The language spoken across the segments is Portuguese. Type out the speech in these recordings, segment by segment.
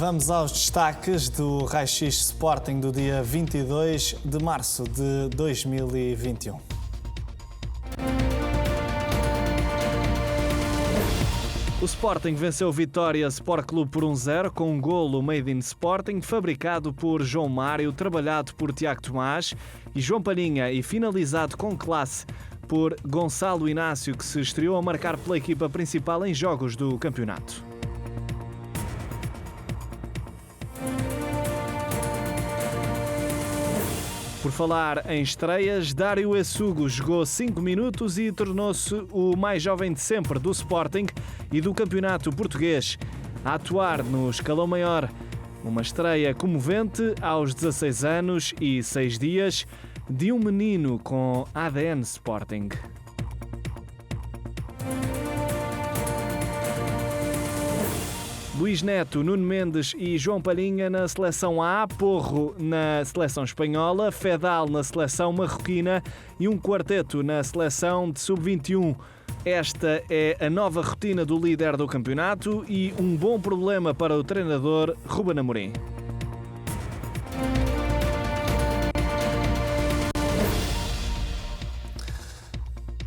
Vamos aos destaques do Raio-X Sporting do dia 22 de março de 2021. O Sporting venceu o Vitória Sport Clube por 1-0 com um golo made in Sporting, fabricado por João Mário, trabalhado por Tiago Tomás e João Palhinha e finalizado com classe por Gonçalo Inácio, que se estreou a marcar pela equipa principal em jogos do campeonato. Por falar em estreias, Dário Essugo jogou 5 minutos e tornou-se o mais jovem de sempre do Sporting e do campeonato português a atuar no escalão maior. Uma estreia comovente aos 16 anos e 6 dias de um menino com ADN Sporting. Luís Neto, Nuno Mendes e João Palhinha na seleção A, Porro na seleção espanhola, Fedal na seleção marroquina e um quarteto na seleção de sub-21. Esta é a nova rotina do líder do campeonato e um bom problema para o treinador Ruben Amorim.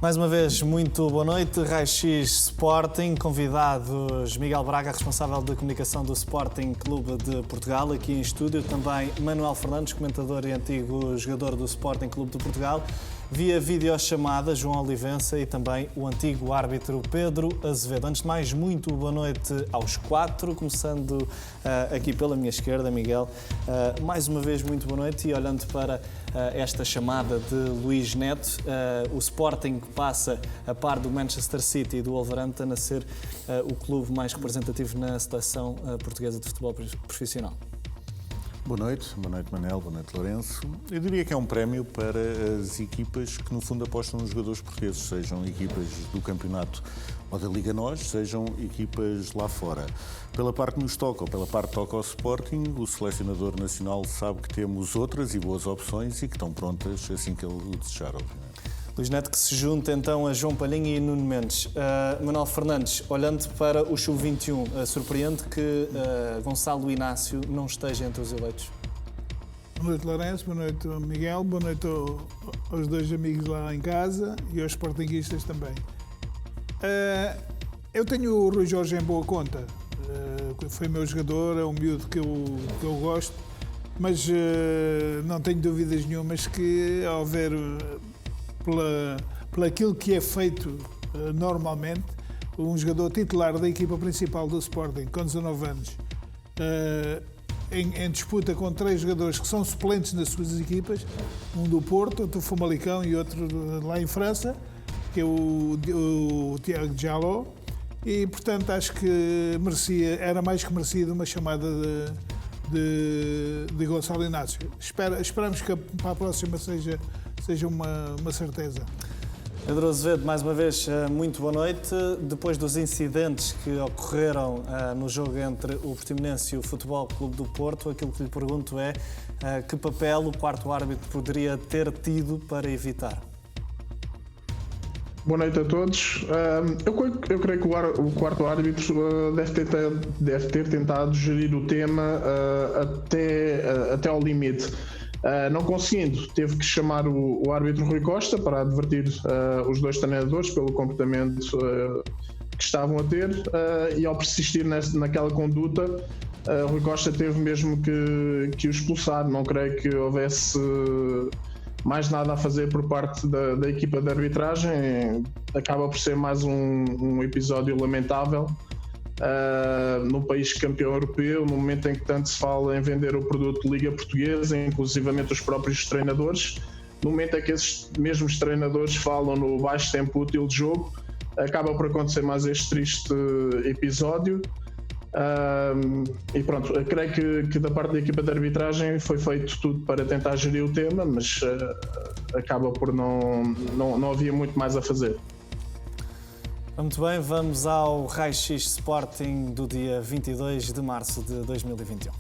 Mais uma vez, muito boa noite. Raio-X Sporting, convidados Miguel Braga, responsável de comunicação do Sporting Clube de Portugal, aqui em estúdio. Também Manuel Fernandes, comentador e antigo jogador do Sporting Clube de Portugal. Via videochamada, João Olivença e também o antigo árbitro Pedro Azevedo. Antes de mais, muito boa noite aos quatro, começando aqui pela minha esquerda, Miguel. Mais uma vez, muito boa noite e olhando para esta chamada de Luís Neto, o Sporting passa a par do Manchester City e do Wolverhampton a ser o clube mais representativo na seleção portuguesa de futebol profissional. Boa noite Manel, boa noite Lourenço. Eu diria que é um prémio para as equipas que no fundo apostam nos jogadores portugueses, sejam equipas do campeonato ou da Liga NOS, sejam equipas lá fora. Pela parte que nos toca ou pela parte que toca ao Sporting, o selecionador nacional sabe que temos outras e boas opções e que estão prontas assim que ele o desejar, obviamente. Luís Neto que se junta então a João Palhinha e Nuno Mendes. Manuel Fernandes, olhando para o Sub-21, surpreende que Gonçalo Inácio não esteja entre os eleitos? Boa noite, Lourenço, boa noite, Miguel, boa noite aos dois amigos lá em casa e aos sportinguistas também. Eu tenho o Rui Jorge em boa conta, foi meu jogador, é um miúdo que eu gosto, mas não tenho dúvidas nenhumas que ao ver pela aquilo que é feito normalmente, um jogador titular da equipa principal do Sporting, com 19 anos, em disputa com 3 jogadores que são suplentes nas suas equipas, um do Porto, outro do Famalicão e outro lá em França, que é o Tiago Jaló, e portanto acho que era mais que merecido uma chamada de Gonçalo Inácio. Esperamos que para a próxima seja uma certeza. Pedro Azevedo, mais uma vez, muito boa noite. Depois dos incidentes que ocorreram no jogo entre o Portimonense e o Futebol Clube do Porto, aquilo que lhe pergunto é que papel o quarto árbitro poderia ter tido para evitar? Boa noite a todos. Eu creio que o quarto árbitro deve ter tentado gerir o tema até ao limite. Não conseguindo, teve que chamar o árbitro Rui Costa para advertir os dois treinadores pelo comportamento que estavam a ter e ao persistir naquela conduta, Rui Costa teve mesmo que o expulsar. Não creio que houvesse mais nada a fazer por parte da equipa de arbitragem. Acaba por ser mais um episódio lamentável. No país campeão europeu, no momento em que tanto se fala em vender o produto de Liga Portuguesa, inclusivamente os próprios treinadores, no momento em que esses mesmos treinadores falam no baixo tempo útil de jogo, acaba por acontecer mais este triste episódio. E pronto, eu creio que da parte da equipa de arbitragem foi feito tudo para tentar gerir o tema, mas acaba por não havia muito mais a fazer. Muito bem, vamos ao Raio-X Sporting do dia 22 de março de 2021.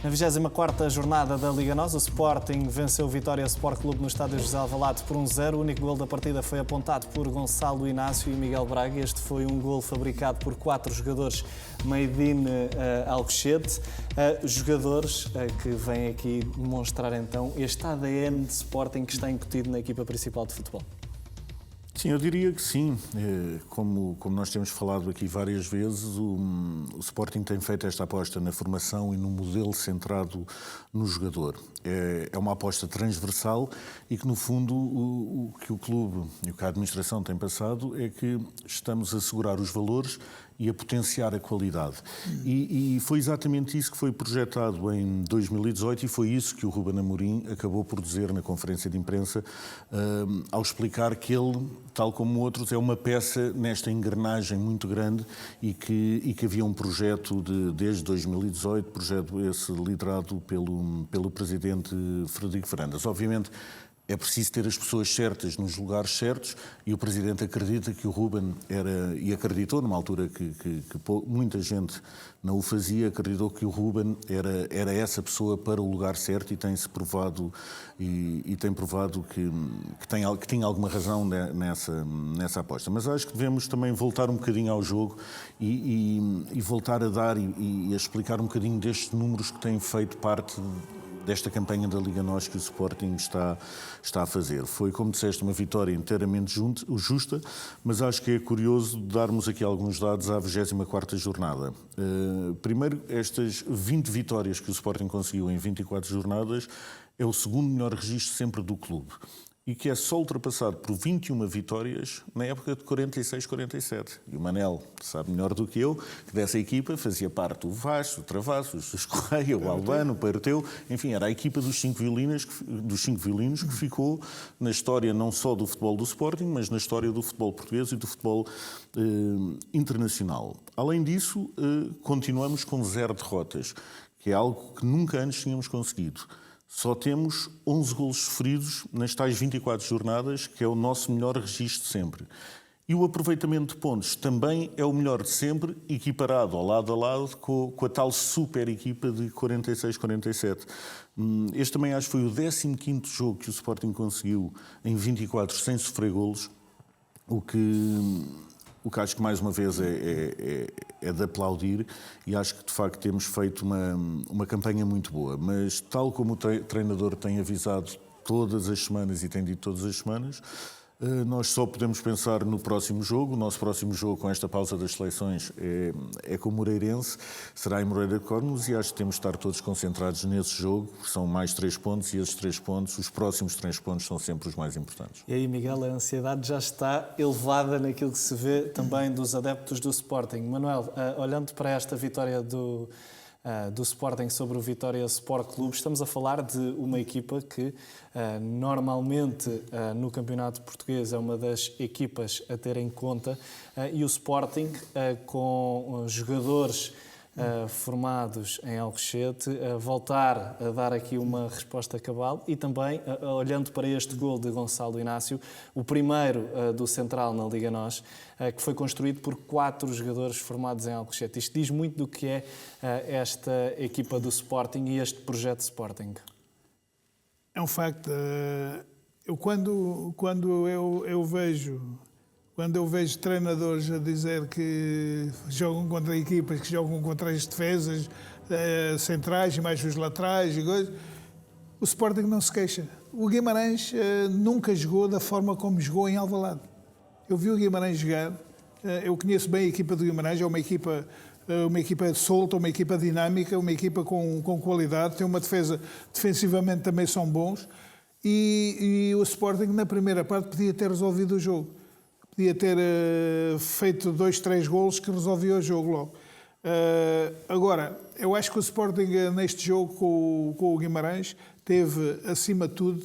Na A 24ª jornada da Liga NOS, o Sporting venceu o Vitória Sport Clube no estádio José Alvalade por 1-0. O único gol da partida foi apontado por Gonçalo Inácio e Miguel Braga. Este foi um gol fabricado por 4 jogadores made in Alcochete. Jogadores que vêm aqui demonstrar então este ADN de Sporting que está incutido na equipa principal de futebol. Sim, eu diria que sim. Como nós temos falado aqui várias vezes, o Sporting tem feito esta aposta na formação e no modelo centrado no jogador. É uma aposta transversal e que, no fundo, o que o clube e o que a administração tem passado é que estamos a assegurar os valores e a potenciar a qualidade. E foi exatamente isso que foi projetado em 2018 e foi isso que o Ruben Amorim acabou por dizer na conferência de imprensa ao explicar que ele, tal como outros, é uma peça nesta engrenagem muito grande e que havia um projeto desde 2018, projeto esse liderado pelo presidente Frederico Varandas. Obviamente, é preciso ter as pessoas certas nos lugares certos e o Presidente acredita que o Ruben era, e acreditou numa altura que muita gente não o fazia, acreditou que o Ruben era essa pessoa para o lugar certo e tem-se provado e tem provado que tinha alguma razão nessa aposta. Mas acho que devemos também voltar um bocadinho ao jogo e voltar a dar e a explicar um bocadinho destes números que têm feito parte desta campanha da Liga NOS que o Sporting está a fazer. Foi, como disseste, uma vitória inteiramente justa, mas acho que é curioso darmos aqui alguns dados à 24ª jornada. Primeiro, estas 20 vitórias que o Sporting conseguiu em 24 jornadas é o segundo melhor registro sempre do clube e que é só ultrapassado por 21 vitórias na época de 46-47. E o Manel sabe melhor do que eu que dessa equipa fazia parte o Vasco, o Travassos, o Escorreia, o Albano, o Peiroteu, enfim, era a equipa dos cinco violinos que ficou na história não só do futebol do Sporting, mas na história do futebol português e do futebol internacional. Além disso, continuamos com 0 derrotas, que é algo que nunca antes tínhamos conseguido. Só temos 11 golos sofridos nas tais 24 jornadas, que é o nosso melhor registro de sempre. E o aproveitamento de pontos também é o melhor de sempre, equiparado ao lado a lado com a tal super equipa de 46-47. Este também acho que foi o 15º jogo que o Sporting conseguiu em 24 sem sofrer golos, o que acho que mais uma vez é de aplaudir e acho que de facto temos feito uma campanha muito boa. Mas tal como o treinador tem avisado todas as semanas e tem dito todas as semanas, nós só podemos pensar no próximo jogo. O nosso próximo jogo com esta pausa das seleções é com o Moreirense, será em Moreira de Cónegos e acho que temos de estar todos concentrados nesse jogo, que são mais 3 pontos e esses 3 pontos, os próximos 3 pontos são sempre os mais importantes. E aí, Miguel, a ansiedade já está elevada naquilo que se vê também dos adeptos do Sporting. Manuel, olhando para esta vitória do Sporting sobre o Vitória Sport Clube, estamos a falar de uma equipa que normalmente no campeonato português é uma das equipas a ter em conta e o Sporting com jogadores formados em Alcochete, voltar a dar aqui uma resposta cabal e também, olhando para este gol de Gonçalo Inácio, o primeiro do Central na Liga NOS, que foi construído por 4 jogadores formados em Alcochete. Isto diz muito do que é esta equipa do Sporting e este projeto Sporting. É um facto. Quando eu vejo treinadores a dizer que jogam contra equipas que jogam contra as defesas centrais e mais os laterais e coisas, o Sporting não se queixa. O Guimarães nunca jogou da forma como jogou em Alvalade. Eu vi o Guimarães jogar, eu conheço bem a equipa do Guimarães, é uma equipa solta, uma equipa dinâmica, uma equipa com qualidade, tem uma defesa, defensivamente também são bons e o Sporting na primeira parte podia ter resolvido o jogo. Podia ter feito 2, 3 golos que resolvia o jogo logo. Agora, eu acho que o Sporting neste jogo com o Guimarães teve, acima de tudo,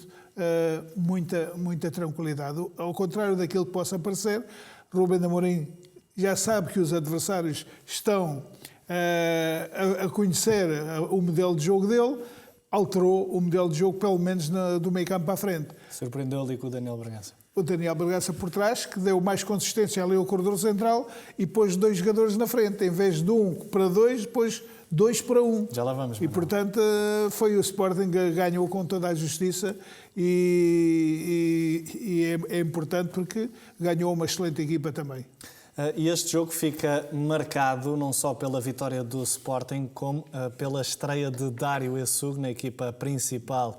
muita tranquilidade. Ao contrário daquilo que possa parecer, Ruben Amorim já sabe que os adversários estão a conhecer o modelo de jogo dele, alterou o modelo de jogo, pelo menos do meio campo para a frente. Surpreendeu ali com o Daniel Bragança. O Daniel Bragança por trás, que deu mais consistência ali ao corredor central e pôs 2 jogadores na frente. Em vez de 1 para 2, pôs 2-1. Já lá vamos. E, portanto, foi o Sporting que ganhou com toda a justiça e é importante porque ganhou uma excelente equipa também. E este jogo fica marcado não só pela vitória do Sporting, como pela estreia de Dário Essug na equipa principal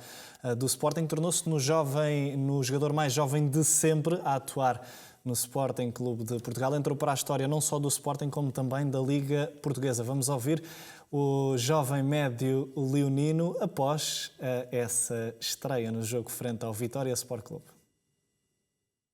do Sporting. Tornou-se no jogador mais jovem de sempre a atuar no Sporting Clube de Portugal. Entrou para a história não só do Sporting, como também da Liga Portuguesa. Vamos ouvir o jovem médio leonino após essa estreia no jogo frente ao Vitória Sport Clube.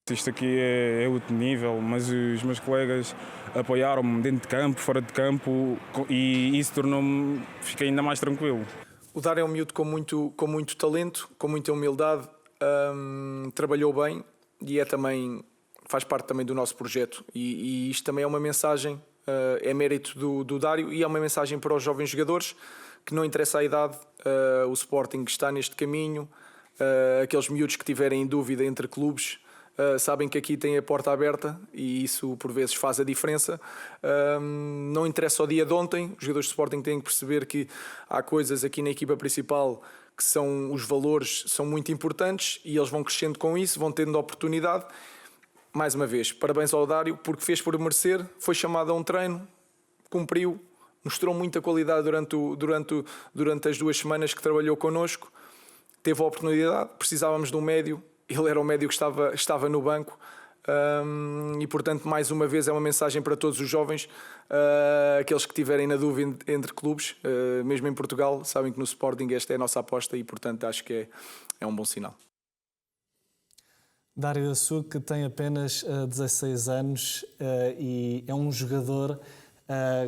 Isto aqui é outro nível, mas os meus colegas apoiaram-me dentro de campo, fora de campo, e isso tornou-me, fiquei ainda mais tranquilo. O Dário é um miúdo com muito talento, com muita humildade, trabalhou bem e faz parte também do nosso projeto. E isto também é uma mensagem, é mérito do Dário e é uma mensagem para os jovens jogadores, que não interessa a idade, o Sporting está neste caminho, aqueles miúdos que tiverem dúvida entre clubes, sabem que aqui tem a porta aberta e isso por vezes faz a diferença. Não interessa o dia de ontem, os jogadores de Sporting têm que perceber que há coisas aqui na equipa principal que os valores são muito importantes e eles vão crescendo com isso, vão tendo oportunidade. Mais uma vez, parabéns ao Dário porque fez por merecer, foi chamado a um treino, cumpriu, mostrou muita qualidade durante as 2 semanas que trabalhou connosco, teve a oportunidade, precisávamos de um médio. Ele era o médio que estava no banco e, portanto, mais uma vez é uma mensagem para todos os jovens, aqueles que tiverem na dúvida entre clubes, mesmo em Portugal, sabem que no Sporting esta é a nossa aposta e, portanto, acho que é um bom sinal. Dário Essug, que tem apenas 16 anos e é um jogador,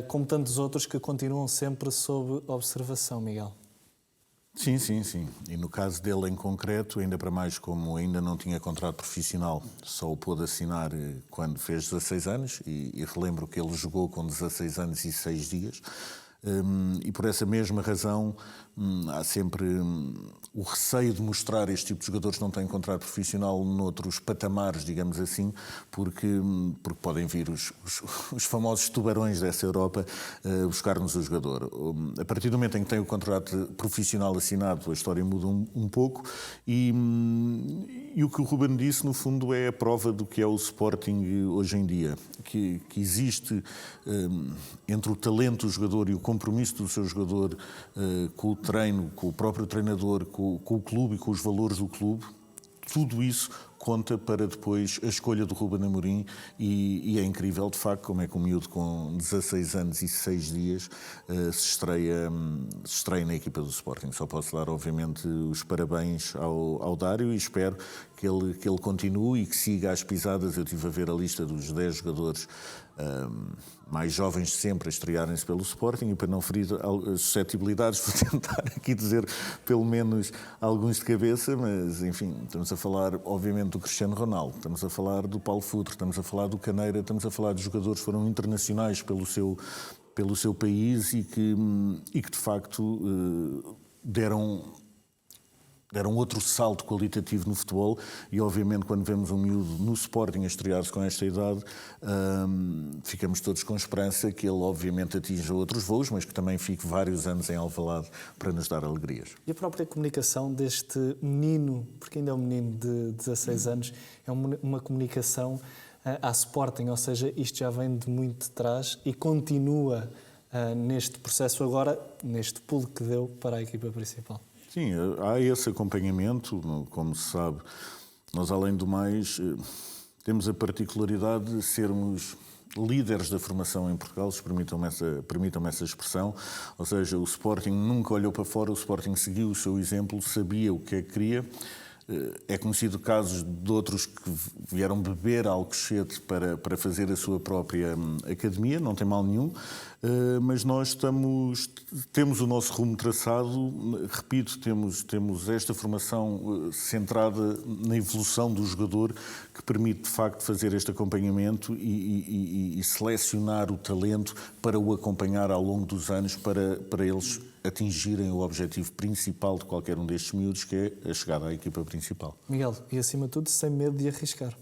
como tantos outros, que continuam sempre sob observação, Miguel. Sim. E no caso dele em concreto, ainda para mais como ainda não tinha contrato profissional, só o pôde assinar quando fez 16 anos e relembro que ele jogou com 16 anos e 6 dias. E por essa mesma razão há sempre o receio de mostrar este tipo de jogadores que não têm contrato profissional noutros patamares, digamos assim, porque podem vir os famosos tubarões dessa Europa buscar-nos o jogador. A partir do momento em que tem o contrato profissional assinado, a história muda um pouco e o que o Ruben disse, no fundo, é a prova do que é o Sporting hoje em dia, que existe entre o talento do jogador e o compromisso do seu jogador com o treino, com o próprio treinador, com o clube e com os valores do clube, tudo isso conta para depois a escolha do Ruben Amorim e é incrível, de facto, como é que um miúdo com 16 anos e 6 dias se estreia na equipa do Sporting. Só posso dar, obviamente, os parabéns ao Dário e espero que ele continue e que siga as pisadas. Eu estive a ver a lista dos 10 jogadores mais jovens de sempre a estrearem-se pelo Sporting e para não ferir as suscetibilidades vou tentar aqui dizer pelo menos alguns de cabeça, mas enfim, estamos a falar obviamente do Cristiano Ronaldo, estamos a falar do Paulo Futre, estamos a falar do Caneira, estamos a falar de jogadores que foram internacionais pelo seu país e que de facto deram outro salto qualitativo no futebol e, obviamente, quando vemos um miúdo no Sporting a estrear-se com esta idade, ficamos todos com esperança que ele, obviamente, atinja outros voos, mas que também fique vários anos em Alvalade para nos dar alegrias. E a própria comunicação deste menino, porque ainda é um menino de 16 anos, é uma comunicação à Sporting, ou seja, isto já vem de muito de trás e continua neste processo agora, neste pulo que deu para a equipa principal. Sim, há esse acompanhamento, como se sabe. Nós, além do mais, temos a particularidade de sermos líderes da formação em Portugal, se permitam-me essa expressão. Ou seja, o Sporting nunca olhou para fora, o Sporting seguiu o seu exemplo, sabia o que é que queria. É conhecido casos de outros que vieram beber Alcochete para fazer a sua própria academia, não tem mal nenhum, mas nós temos o nosso rumo traçado, repito, temos esta formação centrada na evolução do jogador que permite de facto fazer este acompanhamento e selecionar o talento para o acompanhar ao longo dos anos para eles atingirem o objetivo principal de qualquer um destes miúdos, que é a chegada à equipa principal. Miguel, e acima de tudo, sem medo de arriscar.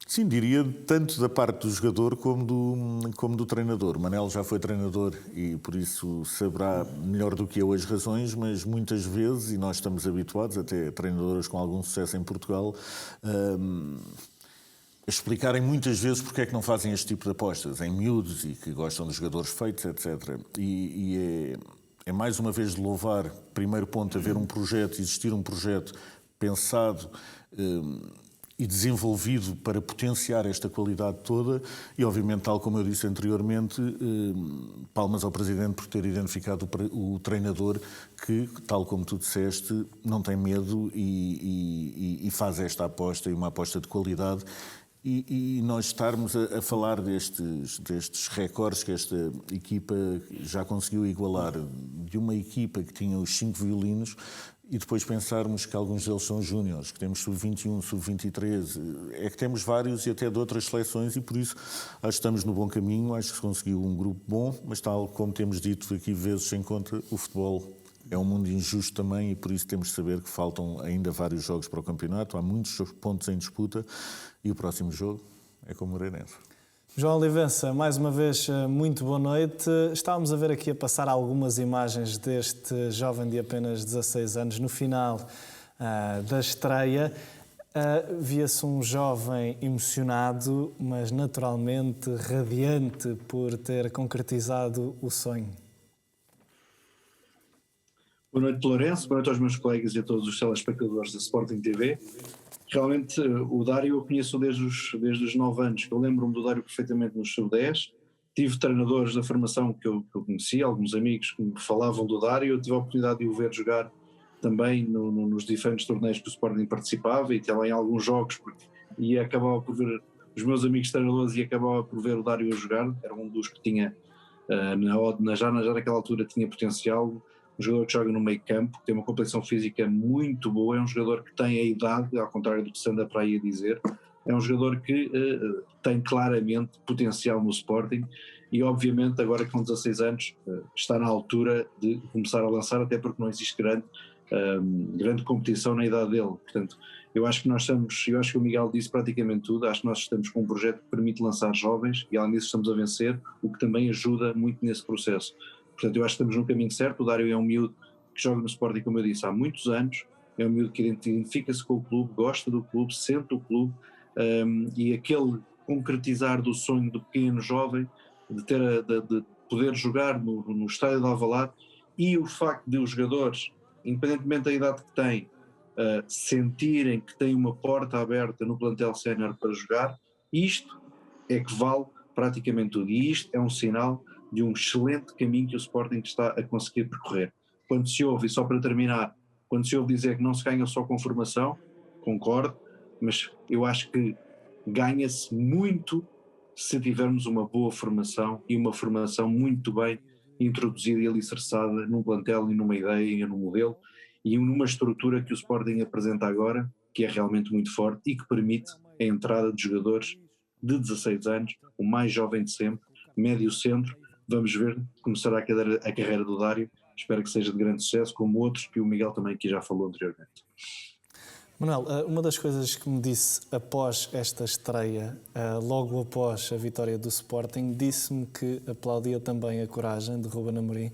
Sim, diria tanto da parte do jogador como do treinador. Manel já foi treinador e por isso saberá melhor do que eu as razões, mas muitas vezes, e nós estamos habituados, até treinadores com algum sucesso em Portugal, a explicarem muitas vezes porque é que não fazem este tipo de apostas em miúdos e que gostam de jogadores feitos, etc. E é mais uma vez de louvar, primeiro ponto, haver um projeto, existir um projeto pensado e desenvolvido para potenciar esta qualidade toda e, obviamente, tal como eu disse anteriormente, palmas ao Presidente por ter identificado o treinador que, tal como tu disseste, não tem medo e faz esta aposta, e uma aposta de qualidade. E nós estarmos a falar destes recordes que esta equipa já conseguiu igualar, de uma equipa que tinha os 5 violinos, e depois pensarmos que alguns deles são júniores, que temos sub-21, sub-23, é que temos vários e até de outras seleções, e por isso acho que estamos no bom caminho, acho que se conseguiu um grupo bom, mas tal como temos dito aqui vezes sem conta, o futebol é um mundo injusto também e por isso temos de saber que faltam ainda vários jogos para o campeonato, há muitos pontos em disputa e o próximo jogo é com o Moreirense. João Olivença, mais uma vez, muito boa noite. Estávamos a ver aqui a passar algumas imagens deste jovem de apenas 16 anos no final da estreia. Via-se um jovem emocionado, mas naturalmente radiante por ter concretizado o sonho. Boa noite, Lourenço. Boa noite aos meus colegas e a todos os telespectadores da Sporting TV. Realmente, o Dário eu conheço desde os 9 anos. Eu lembro-me do Dário perfeitamente nos sub-10. Tive treinadores da formação que eu conheci, alguns amigos que me falavam do Dário. Eu tive a oportunidade de o ver jogar também nos diferentes torneios que o Sporting participava e também em alguns jogos, e acabava por ver os meus amigos treinadores e acabava por ver o Dário a jogar. Era um dos que tinha, já naquela altura, tinha potencial. Um jogador que joga no meio campo, que tem uma complexão física muito boa, é um jogador que tem a idade, ao contrário do que se anda para aí a dizer, é um jogador que tem claramente potencial no Sporting e obviamente agora com 16 anos está na altura de começar a lançar, até porque não existe grande competição na idade dele. Portanto, eu acho que o Miguel disse praticamente tudo, acho que nós estamos com um projeto que permite lançar jovens e além disso estamos a vencer, o que também ajuda muito nesse processo. Portanto, eu acho que estamos no caminho certo. O Dário é um miúdo que joga no Sporting, como eu disse, há muitos anos. É um miúdo que identifica-se com o clube, gosta do clube, sente o clube e aquele concretizar do sonho do pequeno jovem de poder jogar no estádio de Alvalade e o facto de os jogadores, independentemente da idade que têm, sentirem que têm uma porta aberta no plantel sénior para jogar, isto é que vale praticamente tudo. E isto é um sinal de um excelente caminho que o Sporting está a conseguir percorrer. Quando se ouve, e só para terminar, quando se ouve dizer que não se ganha só com formação, concordo, mas eu acho que ganha-se muito se tivermos uma boa formação e uma formação muito bem introduzida e alicerçada num plantel e numa ideia e num modelo e numa estrutura que o Sporting apresenta agora, que é realmente muito forte e que permite a entrada de jogadores de 16 anos, o mais jovem de sempre, médio centro. Vamos ver como será a carreira do Dário. Espero que seja de grande sucesso, como outros que o Miguel também aqui já falou anteriormente. Manuel, uma das coisas que me disse após esta estreia, logo após a vitória do Sporting, disse-me que aplaudia também a coragem de Ruben Amorim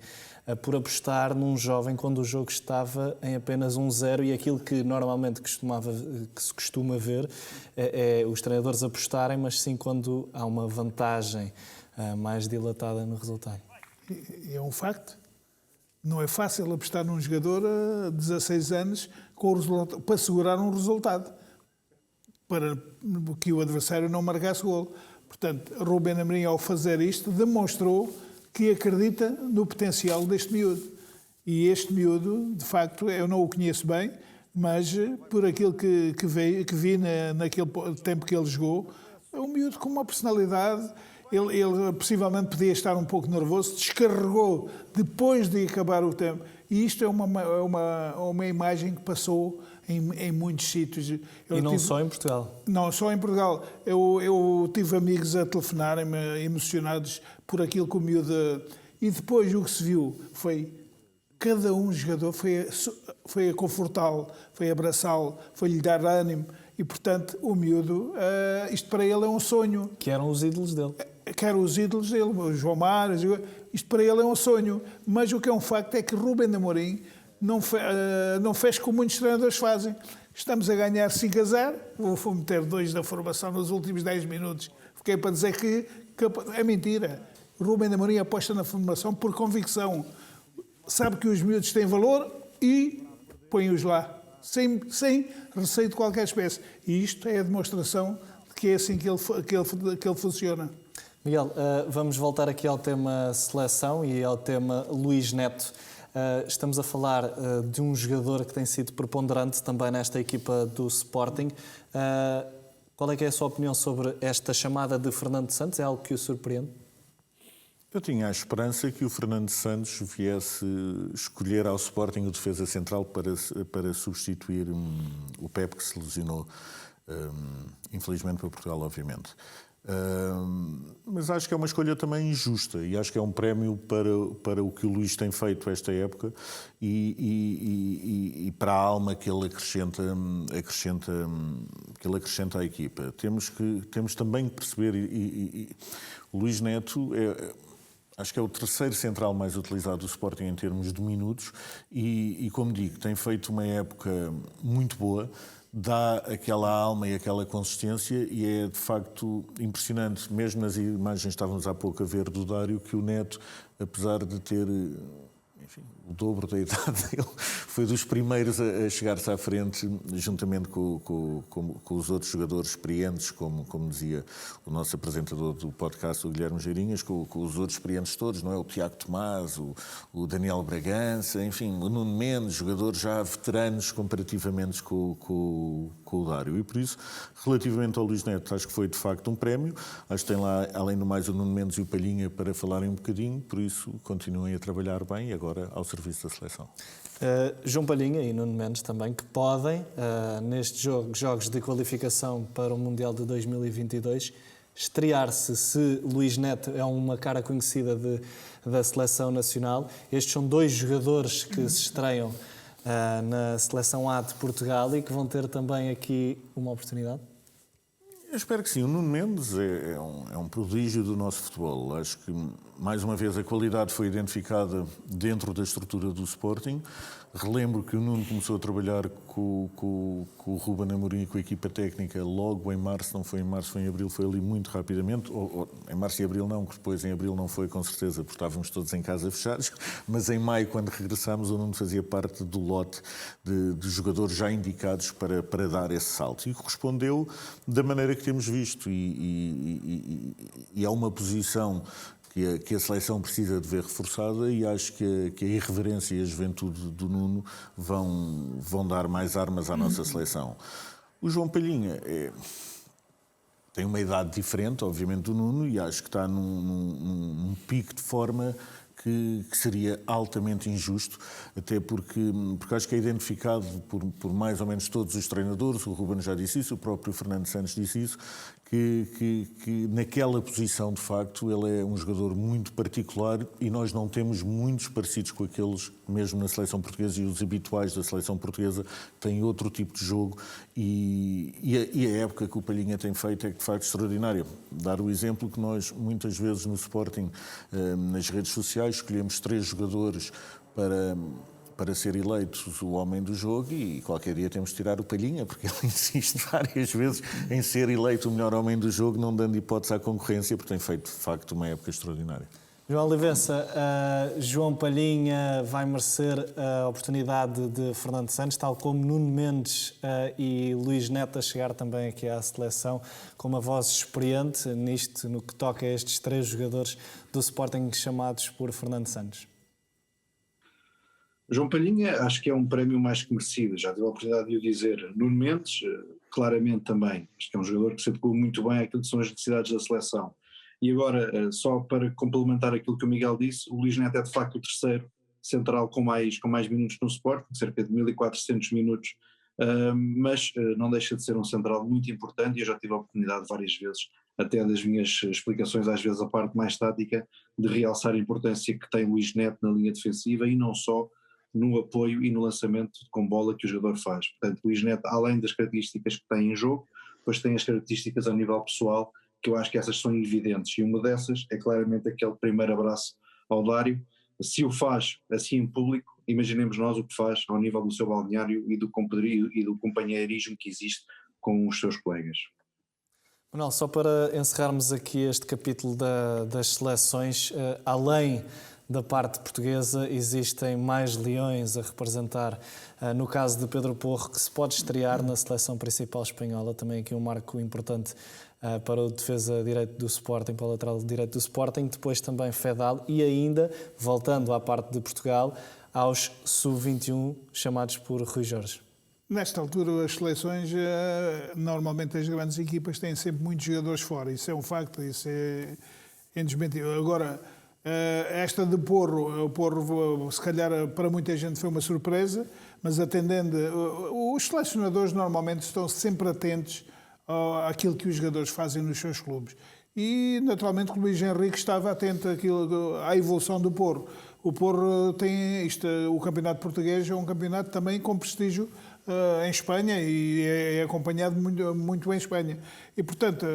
por apostar num jovem quando o jogo estava em apenas 1-0 e aquilo que normalmente que se costuma ver é os treinadores apostarem, mas sim quando há uma vantagem mais dilatada no resultado. É um facto. Não é fácil apostar num jogador a 16 anos para segurar um resultado, para que o adversário não marcasse golo. Portanto, Ruben Amorim, ao fazer isto, demonstrou que acredita no potencial deste miúdo. E este miúdo, de facto, eu não o conheço bem, mas por aquilo que vi naquele tempo que ele jogou, é um miúdo com uma personalidade. Ele possivelmente podia estar um pouco nervoso, descarregou depois de acabar o tempo. E isto é uma imagem que passou em muitos sítios. Só em Portugal. Não só em Portugal. Eu tive amigos a telefonarem-me emocionados por aquilo que o miúdo... E depois o que se viu foi cada um jogador foi a confortá-lo, foi abraçá-lo, foi lhe dar ânimo e, portanto, o miúdo, isto para ele é um sonho. Que eram os ídolos dele. Que eram os ídolos dele, o João Mário, isto para ele é um sonho. Mas o que é um facto é que Rubem Amorim não fez como muitos treinadores fazem. Estamos a ganhar 5-0, vou meter 2 da formação nos últimos 10 minutos. Fiquei para dizer que é mentira. Rubem Amorim aposta na formação por convicção. Sabe que os miúdos têm valor e põe-os lá, sem receio de qualquer espécie. E isto é a demonstração de que é assim que ele funciona. Miguel, vamos voltar aqui ao tema seleção e ao tema Luís Neto. Estamos a falar de um jogador que tem sido preponderante também nesta equipa do Sporting. Qual é que é a sua opinião sobre esta chamada de Fernando Santos? É algo que o surpreende? Eu tinha a esperança que o Fernando Santos viesse escolher ao Sporting o defesa central para substituir o Pepe, que se lesionou, infelizmente para Portugal, obviamente. Mas acho que é uma escolha também injusta e acho que é um prémio para o que o Luís tem feito esta época e para a alma que ele acrescenta à equipa. Temos também que perceber, o Luís Neto acho que é o terceiro central mais utilizado do Sporting em termos de minutos e como digo, tem feito uma época muito boa, dá aquela alma e aquela consistência e é de facto impressionante, mesmo nas imagens estávamos há pouco a ver do Dário, que o Neto, apesar de ter o dobro da idade dele, foi dos primeiros a chegar-se à frente, juntamente com os outros jogadores experientes, como dizia o nosso apresentador do podcast, o Guilherme Geirinhas, com os outros experientes todos, não é? O Tiago Tomás, o Daniel Bragança, enfim, o Nuno Mendes, jogadores já veteranos comparativamente com o Dário. E por isso, relativamente ao Luís Neto, acho que foi de facto um prémio. Acho que tem lá, além do mais, o Nuno Mendes e o Palhinha para falarem um bocadinho, por isso continuem a trabalhar bem, agora ao serviço da seleção. João Palhinha e Nuno Mendes também, que podem, nestes jogos de qualificação para o Mundial de 2022, estrear-se se Luís Neto é uma cara conhecida da seleção nacional. Estes são 2 jogadores que se estreiam na seleção A de Portugal e que vão ter também aqui uma oportunidade. Eu espero que sim. O Nuno Mendes é um prodígio do nosso futebol. Acho que, mais uma vez, a qualidade foi identificada dentro da estrutura do Sporting. Relembro que o Nuno começou a trabalhar com o Rubem Amorim e com a equipa técnica logo em março, não foi em março, foi em abril, foi ali muito rapidamente. Em março e abril não, porque depois em abril não foi com certeza, porque estávamos todos em casa fechados, mas em maio, quando regressámos, o Nuno fazia parte do lote de jogadores já indicados para dar esse salto. E correspondeu da maneira que temos visto. E é uma posição que a seleção precisa de ver reforçada e acho que a irreverência e a juventude do Nuno vão dar mais armas à nossa seleção. O João Palhinha tem uma idade diferente, obviamente, do Nuno e acho que está num pico de forma que seria altamente injusto, até porque acho que é identificado por mais ou menos todos os treinadores, o Ruben já disse isso, o próprio Fernando Santos disse isso, que naquela posição, de facto, ele é um jogador muito particular e nós não temos muitos parecidos com aqueles, mesmo na seleção portuguesa, e os habituais da seleção portuguesa têm outro tipo de jogo e a época que o Palhinha tem feito é, de facto, extraordinária. Dar o exemplo que nós, muitas vezes no Sporting, nas redes sociais, escolhemos 3 jogadores para ser eleitos o homem do jogo e qualquer dia temos de tirar o Palhinha, porque ele insiste várias vezes em ser eleito o melhor homem do jogo, não dando hipótese à concorrência, porque tem feito, de facto, uma época extraordinária. João Olivença, João Palhinha vai merecer a oportunidade de Fernando Santos, tal como Nuno Mendes e Luís Neto a chegar também aqui à seleção, com uma voz experiente nisto, no que toca a estes 3 jogadores do Sporting chamados por Fernando Santos. João Palhinha acho que é um prémio mais que merecido, já tive a oportunidade de o dizer. Nuno Mendes, claramente também, acho que é um jogador que se adequou muito bem àquilo que são as necessidades da seleção. E agora, só para complementar aquilo que o Miguel disse, o Luís Neto é de facto o terceiro central com mais minutos no Sporting, cerca de 1400 minutos, mas não deixa de ser um central muito importante e eu já tive a oportunidade várias vezes, até das minhas explicações, às vezes a parte mais tática, de realçar a importância que tem Luís Neto na linha defensiva e não só, no apoio e no lançamento com bola que o jogador faz. Portanto, o Luís Neto, além das características que tem em jogo, depois tem as características ao nível pessoal, que eu acho que essas são evidentes, e uma dessas é claramente aquele primeiro abraço ao Dário. Se o faz assim em público, imaginemos nós o que faz ao nível do seu balneário e do companheirismo que existe com os seus colegas. Manuel, só para encerrarmos aqui este capítulo das seleções, além da parte portuguesa, existem mais leões a representar. No caso de Pedro Porro, que se pode estrear na seleção principal espanhola, também aqui um marco importante para o defesa direito do Sporting, para o lateral direito do Sporting, depois também Fedal e ainda, voltando à parte de Portugal, aos sub-21 chamados por Rui Jorge. Nesta altura, as seleções, normalmente as grandes equipas têm sempre muitos jogadores fora. Isso é um facto, isso é indesmentível. Agora, esta de Porro, o Porro, se calhar para muita gente foi uma surpresa, mas atendendo, os selecionadores normalmente estão sempre atentos àquilo que os jogadores fazem nos seus clubes. E, naturalmente, o Luís Henrique estava atento à evolução do Porro. O Porro tem o campeonato português é um campeonato também com prestígio em Espanha e é acompanhado muito em Espanha. E, portanto,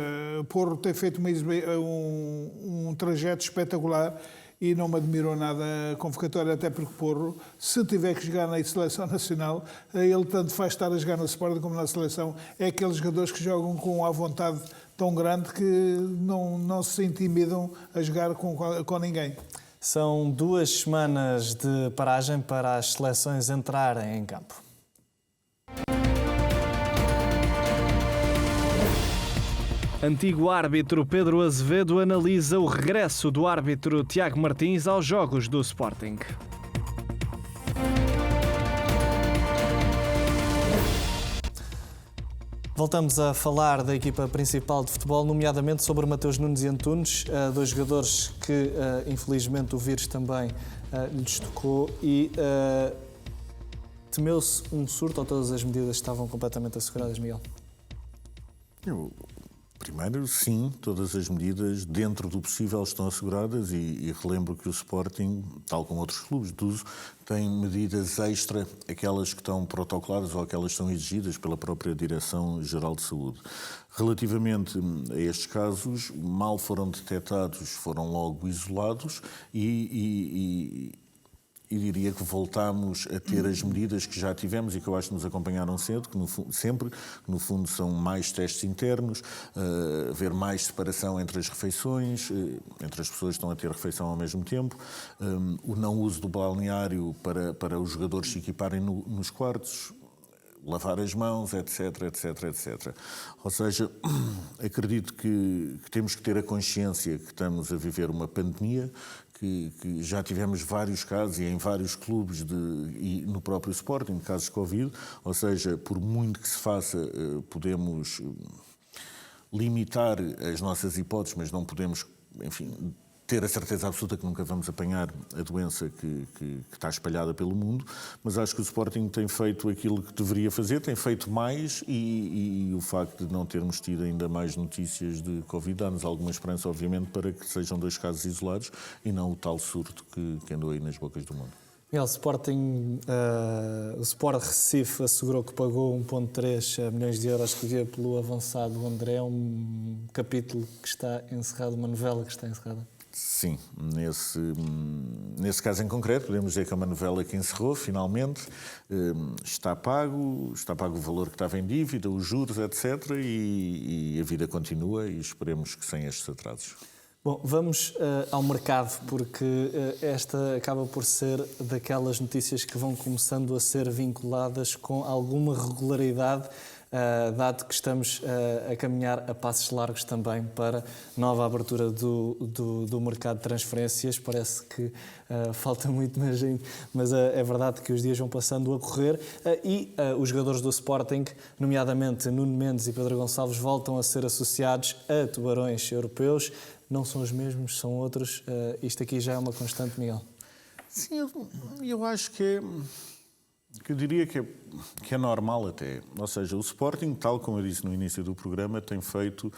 Porro tem feito um trajeto espetacular e não me admirou nada a convocatória, até porque Porro, se tiver que jogar na seleção nacional, ele tanto faz estar a jogar no Sporting como na seleção. É aqueles jogadores que jogam com a vontade tão grande que não se intimidam a jogar com ninguém. São 2 semanas de paragem para as seleções entrarem em campo. Antigo árbitro Pedro Azevedo analisa o regresso do árbitro Tiago Martins aos jogos do Sporting. Voltamos a falar da equipa principal de futebol, nomeadamente sobre Mateus Nunes e Antunes, 2 jogadores que, infelizmente, o vírus também lhes tocou e temeu-se um surto ou todas as medidas estavam completamente asseguradas, Miguel? Primeiro, sim, todas as medidas dentro do possível estão asseguradas e relembro que o Sporting, tal como outros clubes de uso, tem medidas extra, aquelas que estão protocolares ou aquelas que são exigidas pela própria Direção-Geral de Saúde. Relativamente a estes casos, mal foram detectados, foram logo isolados e diria que voltámos a ter as medidas que já tivemos e que eu acho que nos acompanharam cedo, que no fundo são mais testes internos, haver mais separação entre as refeições, entre as pessoas que estão a ter refeição ao mesmo tempo, o não uso do balneário para os jogadores se equiparem nos quartos, lavar as mãos, etc, etc, etc. Ou seja, acredito que temos que ter a consciência que estamos a viver uma pandemia, que já tivemos vários casos e em vários clubes e no próprio Sporting, casos de Covid, ou seja, por muito que se faça, podemos limitar as nossas hipóteses, mas não podemos, enfim, ter a certeza absoluta que nunca vamos apanhar a doença que está espalhada pelo mundo, mas acho que o Sporting tem feito aquilo que deveria fazer, tem feito mais e o facto de não termos tido ainda mais notícias de Covid dá-nos alguma esperança, obviamente, para que sejam 2 casos isolados e não o tal surto que andou aí nas bocas do mundo. Miguel, o Sport Recife assegurou que pagou 1,3 milhões de euros que via pelo avançado André, um capítulo que está encerrado, uma novela que está encerrada. Sim, nesse caso em concreto, podemos dizer que é uma novela que encerrou, finalmente, está pago o valor que estava em dívida, os juros, etc. E a vida continua e esperemos que sem estes atrasos. Bom, vamos ao mercado, porque esta acaba por ser daquelas notícias que vão começando a ser vinculadas com alguma regularidade, dado que estamos a caminhar a passos largos também para nova abertura do mercado de transferências. Parece que falta muito, mas é verdade que os dias vão passando a correr e os jogadores do Sporting, nomeadamente Nuno Mendes e Pedro Gonçalves, voltam a ser associados a tubarões europeus. Não são os mesmos, são outros. Isto aqui já é uma constante, Miguel. Sim, eu acho que eu diria que é normal até. Ou seja, o Sporting, tal como eu disse no início do programa, tem feito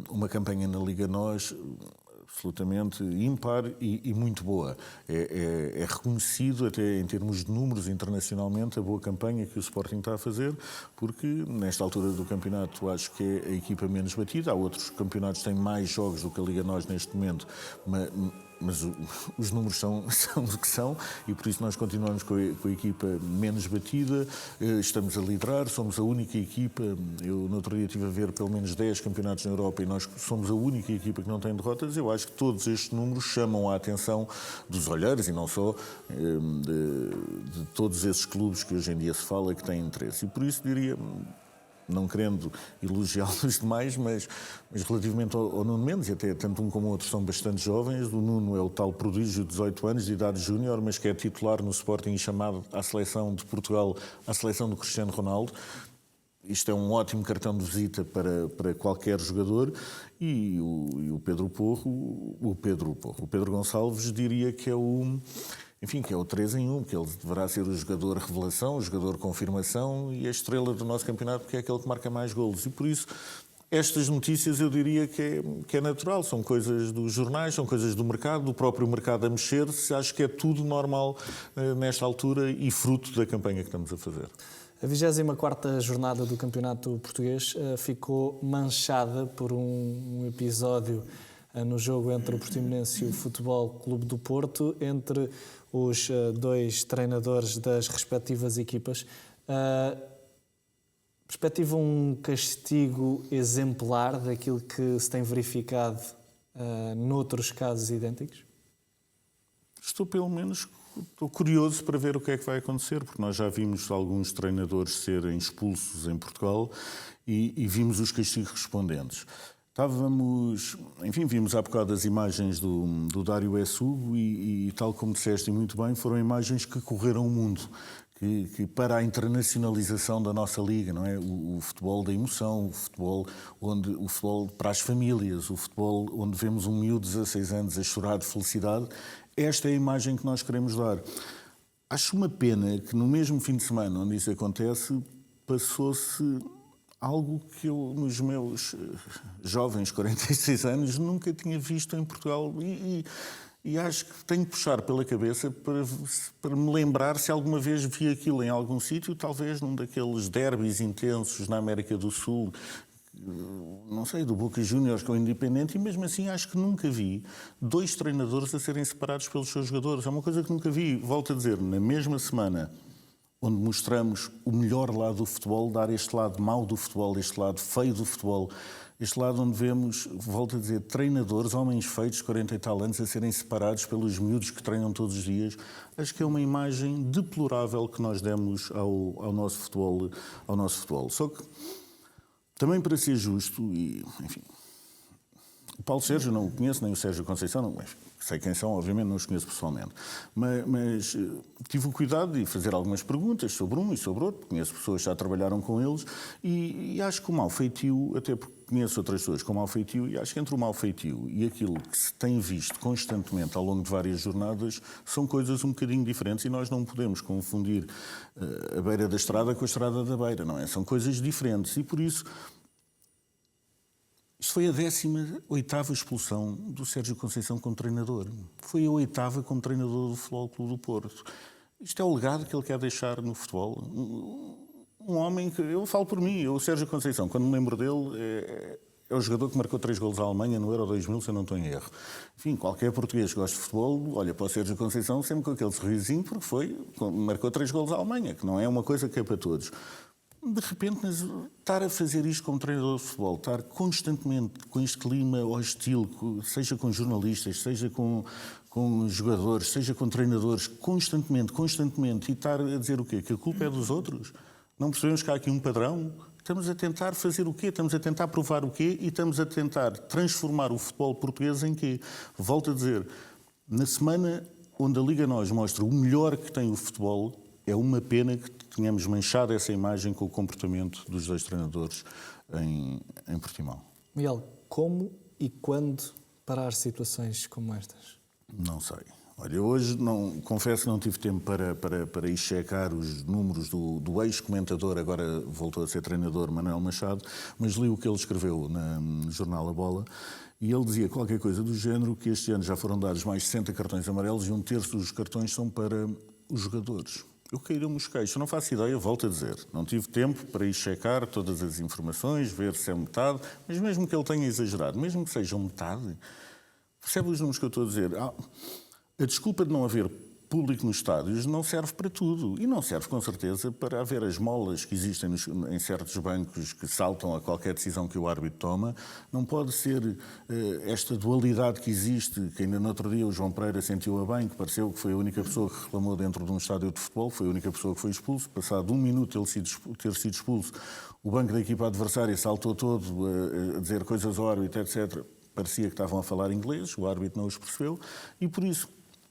uma campanha na Liga NOS absolutamente ímpar e muito boa. É reconhecido até em termos de números internacionalmente a boa campanha que o Sporting está a fazer, porque nesta altura do campeonato acho que é a equipa menos batida. Há outros campeonatos que têm mais jogos do que a Liga NOS neste momento, mas os números são o que são e por isso nós continuamos com a equipa menos batida, estamos a liderar, somos a única equipa, eu no outro dia estive a ver pelo menos 10 campeonatos na Europa e nós somos a única equipa que não tem derrotas. Eu acho que todos estes números chamam a atenção dos olhares e não só de todos esses clubes que hoje em dia se fala que têm interesse, e por isso diria, não querendo elogiá-los demais, mas relativamente ao Nuno Mendes, e até tanto um como o outro são bastante jovens, o Nuno é o tal prodígio de 18 anos, de idade júnior, mas que é titular no Sporting e chamado à seleção de Portugal, à seleção do Cristiano Ronaldo. Isto é um ótimo cartão de visita para qualquer jogador, e o Pedro Gonçalves diria que é que é o 3 em 1, que ele deverá ser o jogador revelação, o jogador confirmação e a estrela do nosso campeonato, porque é aquele que marca mais golos. E por isso, estas notícias eu diria que é natural, são coisas dos jornais, são coisas do mercado, do próprio mercado a mexer-se. Acho que é tudo normal nesta altura e fruto da campanha que estamos a fazer. A 24ª jornada do Campeonato Português ficou manchada por um episódio no jogo entre o Portimonense e o Futebol Clube do Porto, entre os dois treinadores das respectivas equipas. Perspectiva um castigo exemplar daquilo que se tem verificado noutros casos idênticos? Estou curioso para ver o que é que vai acontecer, porque nós já vimos alguns treinadores serem expulsos em Portugal e vimos os castigos correspondentes. Vimos há bocado as imagens do Dário S. Hugo e tal como disseste muito bem, foram imagens que correram o mundo, que para a internacionalização da nossa liga, não é? O futebol da emoção, o futebol para as famílias, o futebol onde vemos um miúdo de 16 anos a chorar de felicidade, esta é a imagem que nós queremos dar. Acho uma pena que no mesmo fim de semana onde isso acontece, passou-se algo que eu, nos meus jovens 46 anos, nunca tinha visto em Portugal e acho que tenho que puxar pela cabeça para me lembrar se alguma vez vi aquilo em algum sítio, talvez num daqueles derbys intensos na América do Sul, não sei, do Boca Juniors com o Independente, e mesmo assim acho que nunca vi dois treinadores a serem separados pelos seus jogadores. É uma coisa que nunca vi, volto a dizer, na mesma semana onde mostramos o melhor lado do futebol, dar este lado mau do futebol, este lado feio do futebol, este lado onde vemos, volto a dizer, treinadores, homens feitos de 40 e tal anos a serem separados pelos miúdos que treinam todos os dias. Acho que é uma imagem deplorável que nós demos ao nosso futebol. Só que, também para ser justo, e enfim, o Paulo Sérgio não o conheço, nem o Sérgio Conceição, não, sei quem são, obviamente não os conheço pessoalmente, mas tive o cuidado de fazer algumas perguntas sobre um e sobre outro, conheço pessoas que já trabalharam com eles e acho que o mau feitio, até porque conheço outras pessoas com mau feitio, e acho que entre o mau feitio e aquilo que se tem visto constantemente ao longo de várias jornadas são coisas um bocadinho diferentes e nós não podemos confundir a beira da estrada com a estrada da beira, não é? São coisas diferentes e por isso isto foi a 18ª expulsão do Sérgio Conceição como treinador. Foi a 8ª como treinador do Futebol Clube do Porto. Isto é o legado que ele quer deixar no futebol. Um homem que... Eu falo por mim, o Sérgio Conceição, quando me lembro dele, é o jogador que marcou 3 golos à Alemanha no Euro 2000, se eu não estou em erro. Enfim, qualquer português que gosta de futebol olha para o Sérgio Conceição sempre com aquele sorrisinho, porque marcou 3 golos à Alemanha, que não é uma coisa que é para todos. De repente, estar a fazer isto como treinador de futebol, estar constantemente com este clima hostil, seja com jornalistas, seja com jogadores, seja com treinadores, constantemente, e estar a dizer o quê? Que a culpa é dos outros? Não percebemos que há aqui um padrão? Estamos a tentar fazer o quê? Estamos a tentar provar o quê? E estamos a tentar transformar o futebol português em quê? Volto a dizer, na semana onde a Liga NOS mostra o melhor que tem o futebol, é uma pena que tenhamos manchado essa imagem com o comportamento dos dois treinadores em Portimão. Miguel, como e quando parar situações como estas? Não sei. Olha, hoje confesso que não tive tempo para ir checar os números do ex-comentador, agora voltou a ser treinador, Manuel Machado, mas li o que ele escreveu no jornal A Bola E ele dizia qualquer coisa do género que este ano já foram dados mais de 60 cartões amarelos e 1/3 dos cartões são para os jogadores. Eu caí-me os queixos, não faço ideia, volto a dizer. Não tive tempo para ir checar todas as informações, ver se é metade, mas mesmo que ele tenha exagerado, mesmo que seja metade, percebe os números que eu estou a dizer? A desculpa de não haver público nos estádios não serve para tudo. E não serve, com certeza, para haver as molas que existem em certos bancos que saltam a qualquer decisão que o árbitro toma. Não pode ser esta dualidade que existe, que ainda no outro dia o João Pereira sentiu-a bem, que pareceu que foi a única pessoa que reclamou dentro de um estádio de futebol, foi a única pessoa que foi expulso. Passado 1 minuto ele ter sido expulso, o banco da equipa adversária saltou todo a dizer coisas ao árbitro, etc. Parecia que estavam a falar inglês, o árbitro não os percebeu, e por isso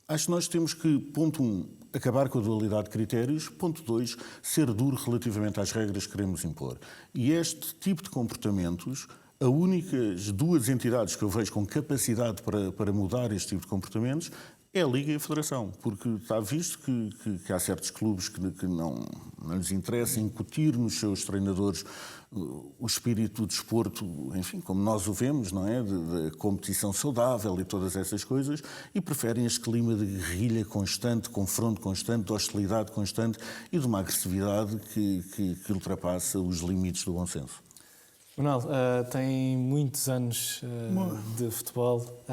acho que nós temos que, ponto 1, acabar com a dualidade de critérios, ponto 2, ser duro relativamente às regras que queremos impor. E este tipo de comportamentos, as únicas 2 entidades que eu vejo com capacidade para mudar este tipo de comportamentos é a Liga e a Federação, porque está visto que há certos clubes que não lhes interessa incutir nos seus treinadores o espírito do desporto, enfim, como nós o vemos, não é? De competição saudável e todas essas coisas, e preferem este clima de guerrilha constante, confronto constante, de hostilidade constante e de uma agressividade que ultrapassa os limites do bom senso. Manuel, tem muitos anos de futebol.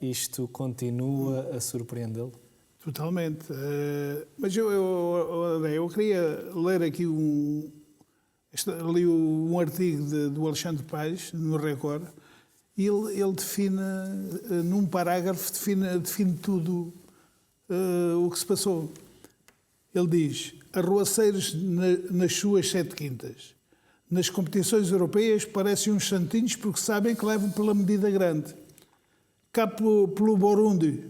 Isto continua a surpreendê-lo? Totalmente. Mas eu queria ler aqui li um artigo do Alexandre Paes, no Record, e ele define, num parágrafo, define tudo o que se passou. Ele diz: arruaceiros nas suas 7 quintas. Nas competições europeias parecem uns santinhos porque sabem que levam pela medida grande. Cá por Burundi,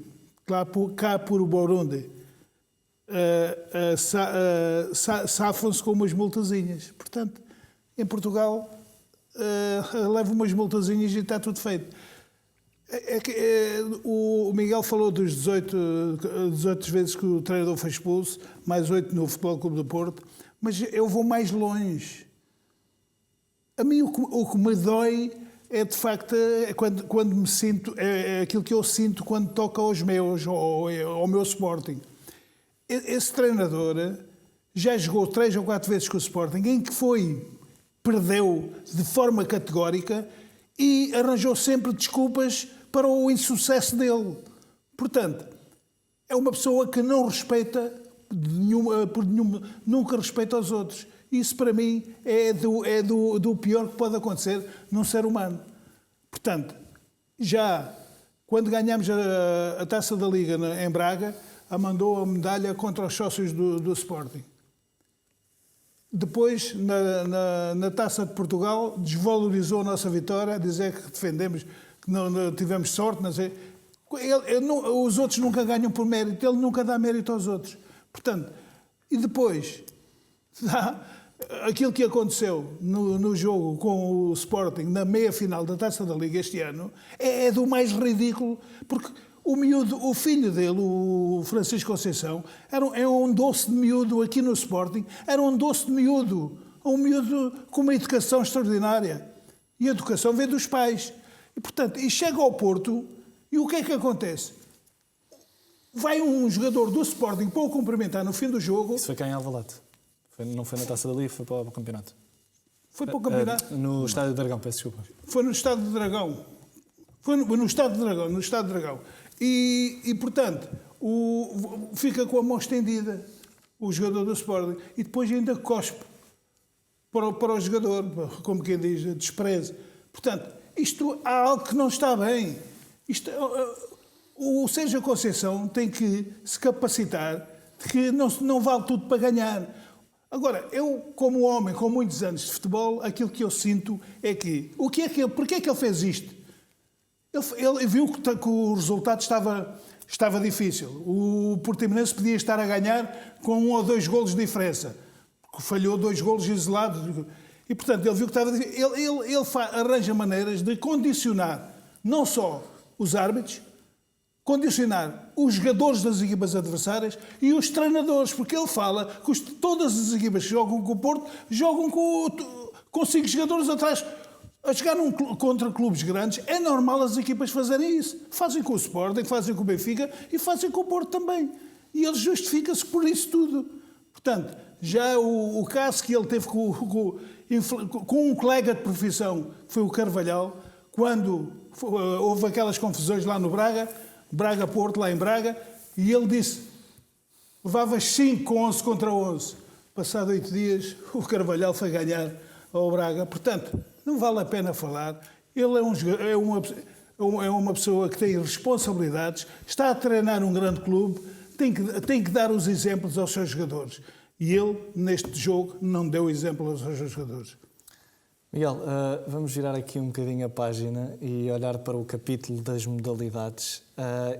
safam-se com umas multazinhas. Portanto, em Portugal, levam umas multazinhas e está tudo feito. O Miguel falou dos 18 vezes que o treinador foi expulso, mais 8 no Futebol Clube do Porto, mas eu vou mais longe. A mim o que me dói é, de facto, quando me sinto, é aquilo que eu sinto quando toca aos meus, ao meu Sporting. Esse treinador já jogou 3 ou 4 vezes com o Sporting, em que perdeu de forma categórica e arranjou sempre desculpas para o insucesso dele. Portanto, é uma pessoa que não respeita nunca respeita os outros. Isso, para mim, é do pior que pode acontecer num ser humano. Portanto, já quando ganhamos a Taça da Liga em Braga, mandou a medalha contra os sócios do Sporting. Depois, na Taça de Portugal, desvalorizou a nossa vitória, a dizer que defendemos, que não tivemos sorte. Não sei. Os outros nunca ganham por mérito, ele nunca dá mérito aos outros. Portanto, e depois, aquilo que aconteceu no jogo com o Sporting, na meia-final da Taça da Liga este ano, é do mais ridículo, porque o filho dele, o Francisco Conceição, é um doce de miúdo aqui no Sporting, era um doce de miúdo, um miúdo com uma educação extraordinária. E a educação vem dos pais. E, portanto, chega ao Porto, e o que é que acontece? Vai um jogador do Sporting para o cumprimentar no fim do jogo. Isso foi cá em Alvalade. Não foi na Taça da Liga, foi para o campeonato. Foi para o campeonato? No Estádio do Dragão, peço desculpa. Foi no Estádio do Dragão. Foi no Estádio do Dragão. E portanto, fica com a mão estendida o jogador do Sporting. E depois ainda cospe para o jogador, como quem diz, despreza. Portanto, há algo que não está bem. O Sérgio Conceição tem que se capacitar de que não vale tudo para ganhar. Agora, eu, como homem com muitos anos de futebol, aquilo que eu sinto é que... Porquê é que ele fez isto? Ele viu que o resultado estava difícil. O Portimonense podia estar a ganhar com 1 ou 2 golos de diferença. Porque falhou 2 golos isolados. E, portanto, ele viu que estava difícil. Ele arranja maneiras de condicionar não só os árbitros, condicionar os jogadores das equipas adversárias e os treinadores, porque ele fala que todas as equipas que jogam com o Porto jogam com 5 jogadores atrás. A jogar contra clubes grandes, é normal as equipas fazerem isso. Fazem com o Sporting, fazem com o Benfica e fazem com o Porto também. E ele justifica-se por isso tudo. Portanto, já o caso que ele teve com um colega de profissão, foi o Carvalhal, quando houve aquelas confusões lá no Braga-Porto, lá em Braga, e ele disse, levavas 5 com 11 contra 11. Passado 8 dias, o Carvalhal foi ganhar ao Braga. Portanto, não vale a pena falar. Ele é uma pessoa que tem responsabilidades, está a treinar um grande clube, tem que dar os exemplos aos seus jogadores. E ele, neste jogo, não deu exemplo aos seus jogadores. Miguel, vamos virar aqui um bocadinho a página e olhar para o capítulo das modalidades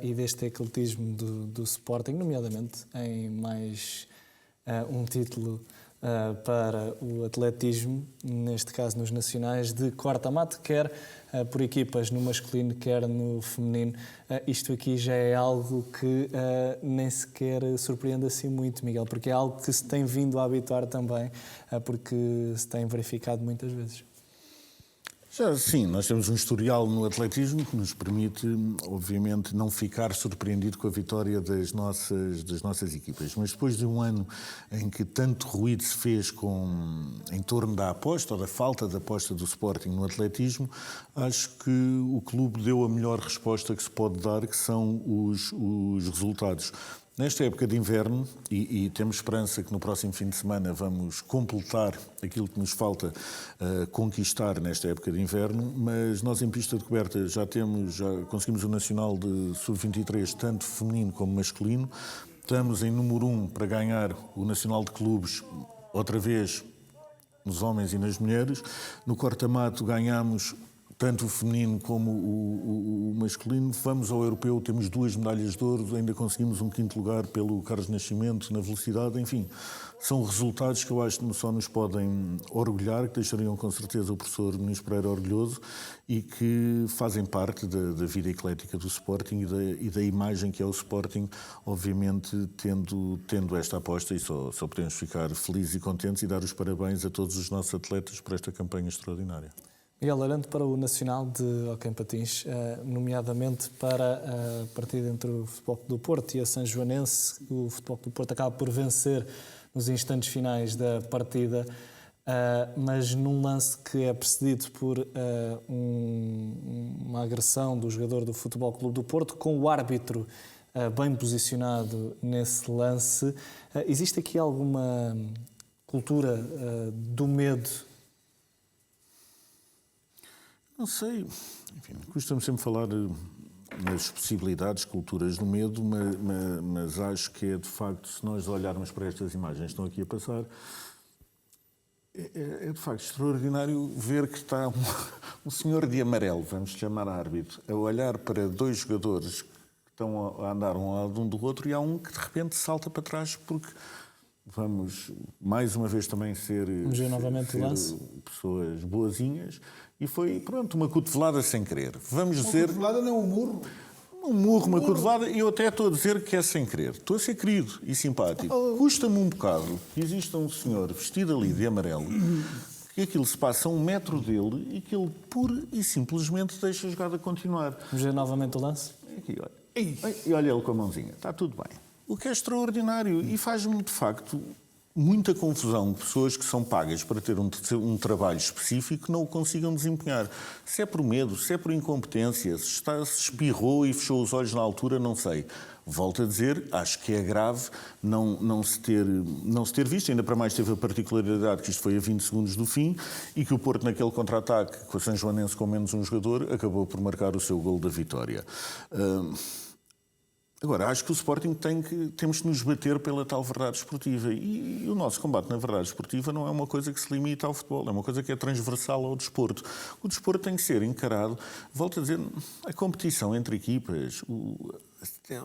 e deste ecletismo do Sporting, nomeadamente em mais um título para o atletismo, neste caso nos nacionais, de corta-mato, quer por equipas no masculino, quer no feminino. Isto aqui já é algo que nem sequer surpreende assim muito, Miguel, porque é algo que se tem vindo a habituar também, porque se tem verificado muitas vezes. Já, sim, nós temos um historial no atletismo que nos permite, obviamente, não ficar surpreendido com a vitória das nossas equipas. Mas depois de um ano em que tanto ruído se fez em torno da aposta ou da falta de aposta do Sporting no atletismo, acho que o clube deu a melhor resposta que se pode dar, que são os resultados. Nesta época de inverno, e temos esperança que no próximo fim de semana vamos completar aquilo que nos falta conquistar nesta época de inverno, mas nós em pista de coberta já conseguimos o Nacional de Sub-23, tanto feminino como masculino. Estamos em número 1 para ganhar o Nacional de Clubes, outra vez nos homens e nas mulheres. No corta-mato ganhamos tanto o feminino como o masculino. Vamos ao europeu, temos 2 medalhas de ouro, ainda conseguimos um 5º lugar pelo Carlos Nascimento na velocidade. Enfim, são resultados que eu acho que só nos podem orgulhar, que deixariam com certeza o professor Nunes Pereira orgulhoso e que fazem parte da vida eclética do Sporting e da imagem que é o Sporting, obviamente tendo esta aposta, e só podemos ficar felizes e contentes e dar os parabéns a todos os nossos atletas por esta campanha extraordinária. Miguel, olhando para o Nacional de Hóquei em Patins, nomeadamente para a partida entre o Futebol Clube do Porto e a São Joanense, o Futebol Clube do Porto acaba por vencer nos instantes finais da partida, mas num lance que é precedido por uma agressão do jogador do Futebol Clube do Porto, com o árbitro bem posicionado nesse lance. Existe aqui alguma cultura do medo? Não sei, enfim, custa-me sempre falar nas possibilidades, culturas do medo, mas acho que é de facto, se nós olharmos para estas imagens que estão aqui a passar, é de facto extraordinário ver que está um senhor de amarelo, vamos chamar árbitro, a olhar para 2 jogadores que estão a andar um ao lado um do outro, e há um que de repente salta para trás porque vamos mais uma vez também ser pessoas boazinhas. E foi, pronto, uma cotovelada sem querer. Vamos dizer... Uma cotovelada não, um murro. Um murro, uma cotovelada, e eu até estou a dizer que é sem querer. Estou a ser querido e simpático. Custa-me um bocado que exista um senhor vestido ali de amarelo, que aquilo se passa a 1 metro dele e que ele pura e simplesmente deixa a jogada continuar. Vamos ver novamente o lance? Aqui, olha. E olha ele com a mãozinha. Está tudo bem. O que é extraordinário e faz-me, de facto, muita confusão de pessoas que são pagas para ter um trabalho específico que não o consigam desempenhar. Se é por medo, se é por incompetência, se espirrou e fechou os olhos na altura, não sei. Volto a dizer, acho que é grave não se ter visto, ainda para mais teve a particularidade que isto foi a 20 segundos do fim e que o Porto, naquele contra-ataque, com a São Joanense com menos um jogador, acabou por marcar o seu golo da vitória. Agora, acho que o Sporting temos que nos bater pela tal verdade esportiva. E o nosso combate na verdade esportiva não é uma coisa que se limita ao futebol, é uma coisa que é transversal ao desporto. O desporto tem que ser encarado, volto a dizer, a competição entre equipas,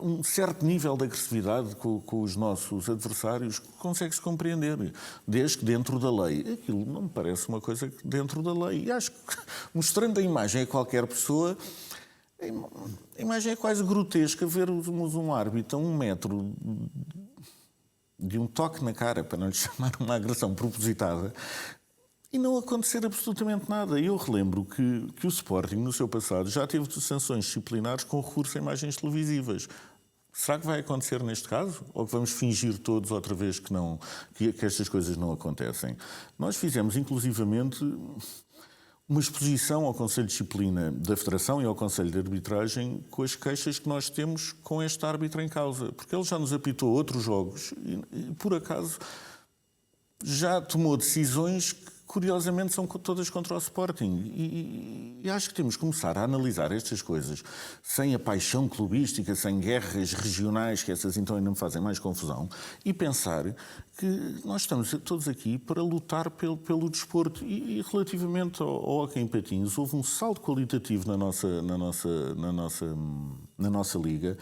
um certo nível de agressividade com os nossos adversários consegue-se compreender, desde que dentro da lei. Aquilo não me parece uma coisa dentro da lei. E acho que, mostrando a imagem a qualquer pessoa, a imagem é quase grotesca vermos um árbitro a 1 metro de um toque na cara, para não lhe chamar uma agressão propositada, e não acontecer absolutamente nada. Eu relembro que o Sporting, no seu passado, já teve sanções disciplinares com recurso a imagens televisivas. Será que vai acontecer neste caso? Ou que vamos fingir todos outra vez que estas coisas não acontecem? Nós fizemos, inclusivamente, uma exposição ao Conselho de Disciplina da Federação e ao Conselho de Arbitragem com as queixas que nós temos com este árbitro em causa. Porque ele já nos apitou outros jogos e por acaso, já tomou decisões que, curiosamente, são todas contra o Sporting. E acho que temos que começar a analisar estas coisas sem a paixão clubística, sem guerras regionais, que essas então ainda me fazem mais confusão, e pensar que nós estamos todos aqui para lutar pelo desporto. E relativamente ao hóquei em patins, houve um salto qualitativo na nossa liga,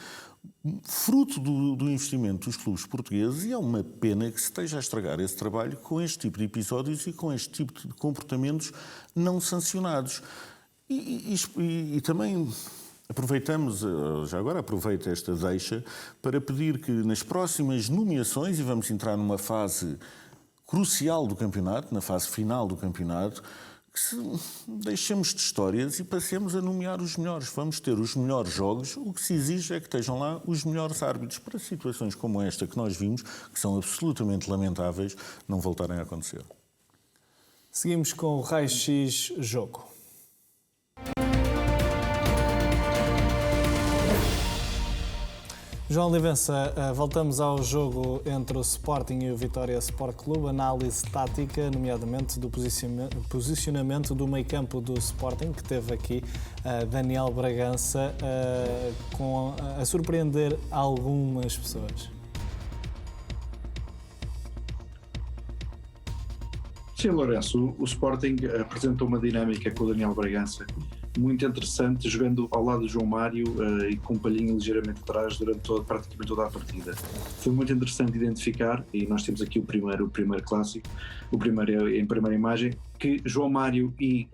fruto do investimento dos clubes portugueses, e é uma pena que se esteja a estragar esse trabalho com este tipo de episódios e com este tipo de comportamentos não sancionados. E também aproveitamos, já agora aproveito esta deixa, para pedir que nas próximas nomeações, e vamos entrar numa fase crucial do campeonato, na fase final do campeonato, que deixemos de histórias e passemos a nomear os melhores. Vamos ter os melhores jogos. O que se exige é que estejam lá os melhores árbitros para situações como esta que nós vimos, que são absolutamente lamentáveis, não voltarem a acontecer. Seguimos com o raio-x jogo. João Olivença, voltamos ao jogo entre o Sporting e o Vitória Sport Clube. Análise tática, nomeadamente do posicionamento do meio-campo do Sporting, que teve aqui Daniel Bragança a surpreender algumas pessoas. Sim, Lourenço, o Sporting apresentou uma dinâmica com o Daniel Bragança muito interessante, jogando ao lado do João Mário e com o Palhinha ligeiramente atrás durante praticamente toda a partida. Foi muito interessante identificar, e nós temos aqui o primeiro clássico, em primeira imagem, que João Mário e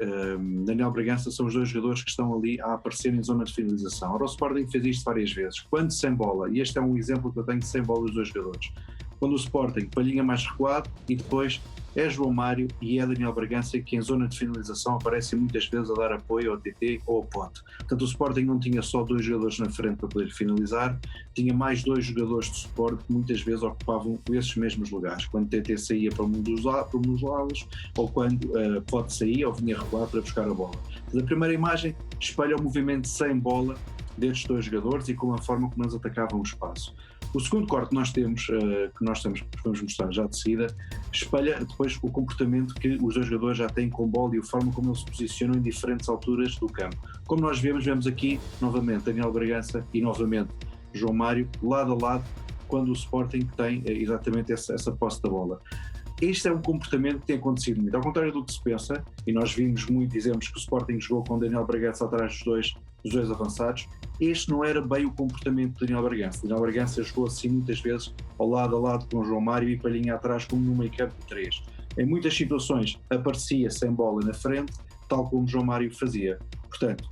Daniel Bragança são os dois jogadores que estão ali a aparecer em zona de finalização. Ora, o Sporting fez isto várias vezes, quando sem bola, e este é um exemplo que eu tenho sem bola dos dois jogadores. Quando o Sporting, Palhinha mais recuado, e depois é João Mário e é Daniel Bragança que em zona de finalização aparecem muitas vezes a dar apoio ao TT ou ao Pote. Portanto, o Sporting não tinha só dois jogadores na frente para poder finalizar, tinha mais dois jogadores de suporte que muitas vezes ocupavam esses mesmos lugares. Quando o TT saía para um dos lados ou quando Pote saía ou vinha recuar para buscar a bola. Mas a primeira imagem espelha o movimento sem bola destes dois jogadores e com a forma como eles atacavam o espaço. O segundo corte que nós temos, que vamos mostrar já de seguida, espelha depois o comportamento que os dois jogadores já têm com bola e a forma como eles se posicionam em diferentes alturas do campo. Como nós vemos aqui novamente Daniel Bragança e novamente João Mário, lado a lado, quando o Sporting tem exatamente essa posse da bola. Este é um comportamento que tem acontecido muito, ao contrário do que se pensa, e nós vimos muito, dizemos que o Sporting jogou com Daniel Bragança atrás dos dois avançados. Este não era bem o comportamento de Daniel Bragança. Daniel Bragança jogou assim muitas vezes ao lado com João Mário e Palhinha atrás, como no meio campo de 3. Em muitas situações aparecia sem bola na frente, tal como João Mário fazia. Portanto,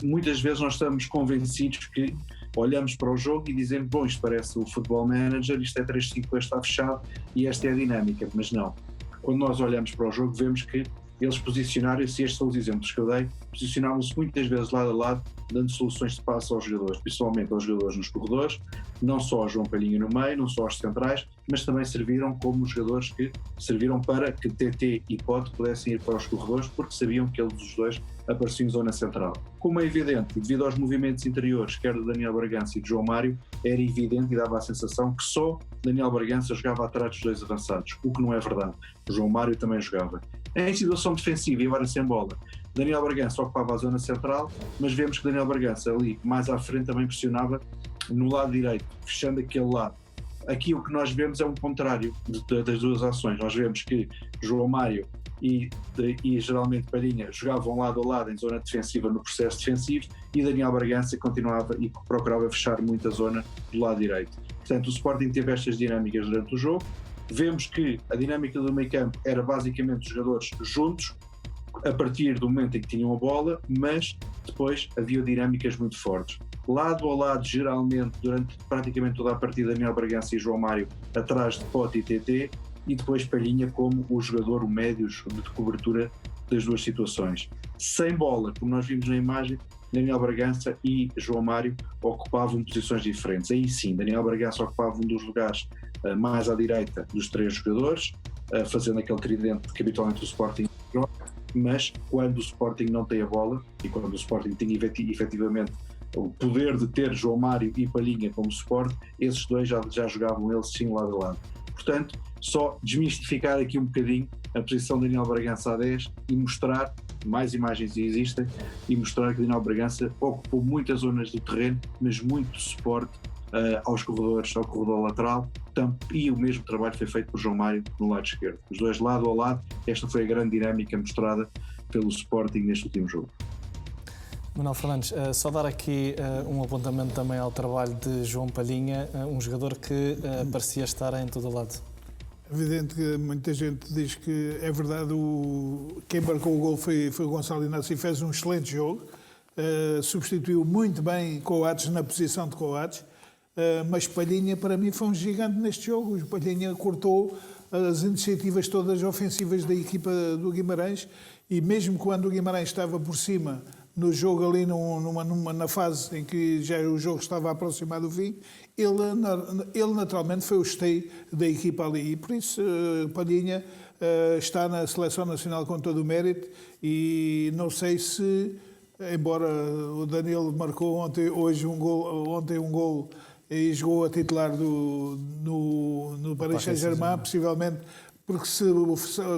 muitas vezes nós estamos convencidos que olhamos para o jogo e dizemos, bom, isto parece o Football Manager, isto é 3-5, está fechado e esta é a dinâmica, mas não. Quando nós olhamos para o jogo vemos que eles posicionaram-se, estes são os exemplos que eu dei, posicionaram-se muitas vezes lado a lado, dando soluções de passe aos jogadores, principalmente aos jogadores nos corredores, não só ao João Palhinha no meio, não só aos centrais, mas também serviram como jogadores que serviram para que TT e Pote pudessem ir para os corredores, porque sabiam que eles os dois apareciam em zona central. Como é evidente, devido aos movimentos interiores, quer do Daniel Bragança e do João Mário, era evidente e dava a sensação que só Daniel Bragança jogava atrás dos dois avançados, o que não é verdade. O João Mário também jogava. Em situação defensiva e agora sem bola, Daniel Bragança ocupava a zona central, mas vemos que Daniel Bragança ali mais à frente também pressionava no lado direito, fechando aquele lado. Aqui o que nós vemos é um contrário das duas ações. Nós vemos que João Mário e geralmente Palhinha jogavam lado a lado em zona defensiva no processo defensivo e Daniel Bragança continuava e procurava fechar muito a zona do lado direito. Portanto, o Sporting teve estas dinâmicas durante o jogo. Vemos que a dinâmica do meio campo era basicamente os jogadores juntos a partir do momento em que tinham a bola, mas depois havia dinâmicas muito fortes. Lado a lado, geralmente, durante praticamente toda a partida, Daniel Bragança e João Mário atrás de Pote e TT, e depois Palhinha como o jogador, o médio de cobertura das duas situações. Sem bola, como nós vimos na imagem, Daniel Bragança e João Mário ocupavam posições diferentes. Aí sim, Daniel Bragança ocupava um dos lugares mais à direita dos três jogadores, fazendo aquele tridente que habitualmente o Sporting joga, mas quando o Sporting não tem a bola e quando o Sporting tinha efetivamente o poder de ter João Mário e Palhinha como suporte, esses dois já jogavam eles sim lado a lado. Portanto, só desmistificar aqui um bocadinho a posição de Daniel Bragança a 10 e mostrar, mais imagens existem, e mostrar que Daniel Bragança ocupou muitas zonas do terreno, mas muito suporte aos corredores, ao corredor lateral, e o mesmo trabalho foi feito por João Mário no lado esquerdo. Os dois lado a lado, esta foi a grande dinâmica mostrada pelo Sporting neste último jogo. Manuel Fernandes, só dar aqui um apontamento também ao trabalho de João Palhinha, um jogador que parecia estar em todo o lado. É evidente que muita gente diz que é verdade, quem marcou o gol foi o Gonçalo Inácio e fez um excelente jogo, substituiu muito bem Coates na posição de Coates, mas Palhinha para mim foi um gigante neste jogo. O Palhinha cortou as iniciativas todas ofensivas da equipa do Guimarães e mesmo quando o Guimarães estava por cima no jogo ali na fase em que já o jogo estava a aproximar do fim, ele naturalmente foi o esteio da equipa ali e por isso Palhinha está na Seleção Nacional com todo o mérito e não sei se, embora o Danilo marcou ontem um gol e jogou a titular no Paris Saint-Germain, possivelmente porque se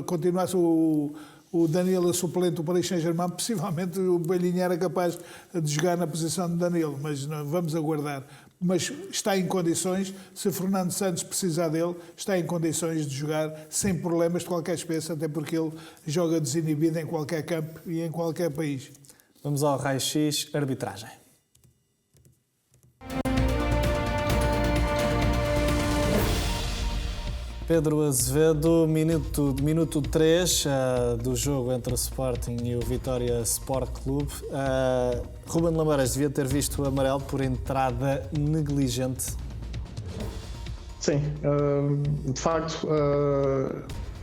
continuasse o Danilo a suplente do Paris Saint-Germain, possivelmente o Palhinha era capaz de jogar na posição de Danilo, mas vamos aguardar. Mas está em condições, se Fernando Santos precisar dele, está em condições de jogar sem problemas de qualquer espécie, até porque ele joga desinibido em qualquer campo e em qualquer país. Vamos ao raio-x, arbitragem. Pedro Azevedo, minuto 3 do jogo entre o Sporting e o Vitória Sport Clube. Ruben Lameiras devia ter visto o amarelo por entrada negligente. Sim, de facto,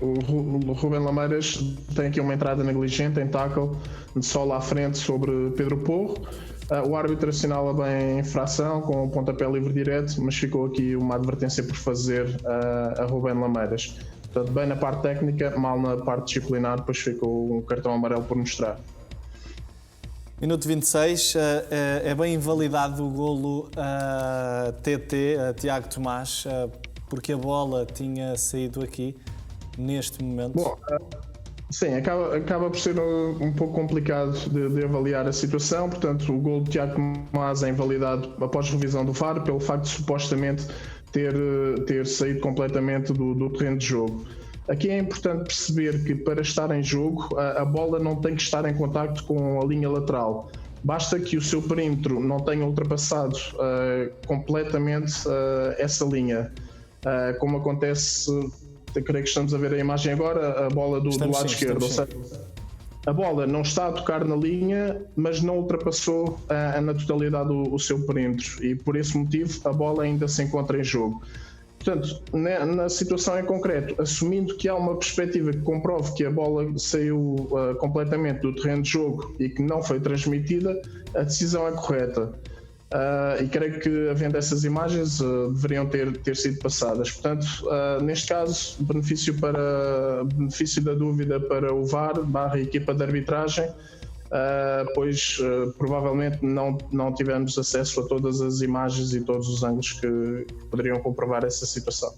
o Ruben Lameiras tem aqui uma entrada negligente em tackle de solo à frente sobre Pedro Porro. O árbitro assinala bem a infração com o pontapé livre direto, mas ficou aqui uma advertência por fazer a Ruben Lameiras. Portanto, bem na parte técnica, mal na parte disciplinar, depois ficou um cartão amarelo por mostrar. Minuto 26, é bem invalidado o golo TT, Tiago Tomás, porque a bola tinha saído aqui, neste momento. Bom, sim, acaba por ser um pouco complicado de avaliar a situação. Portanto, o gol de Tiago Tomás é invalidado após revisão do VAR pelo facto de supostamente ter saído completamente do terreno de jogo. Aqui é importante perceber que para estar em jogo a bola não tem que estar em contacto com a linha lateral. Basta que o seu perímetro não tenha ultrapassado completamente essa linha, como acontece. Eu creio que estamos a ver a imagem agora, a bola do lado esquerdo. Ou seja, a bola não está a tocar na linha, mas não ultrapassou na totalidade o seu perímetro e por esse motivo a bola ainda se encontra em jogo. Portanto, na situação em concreto, assumindo que há uma perspectiva que comprove que a bola saiu completamente do terreno de jogo e que não foi transmitida, a decisão é correta. E creio que, havendo essas imagens, deveriam ter sido passadas. Portanto, neste caso, benefício da dúvida para o VAR / equipa de arbitragem, pois provavelmente não tivemos acesso a todas as imagens e todos os ângulos que poderiam comprovar essa situação.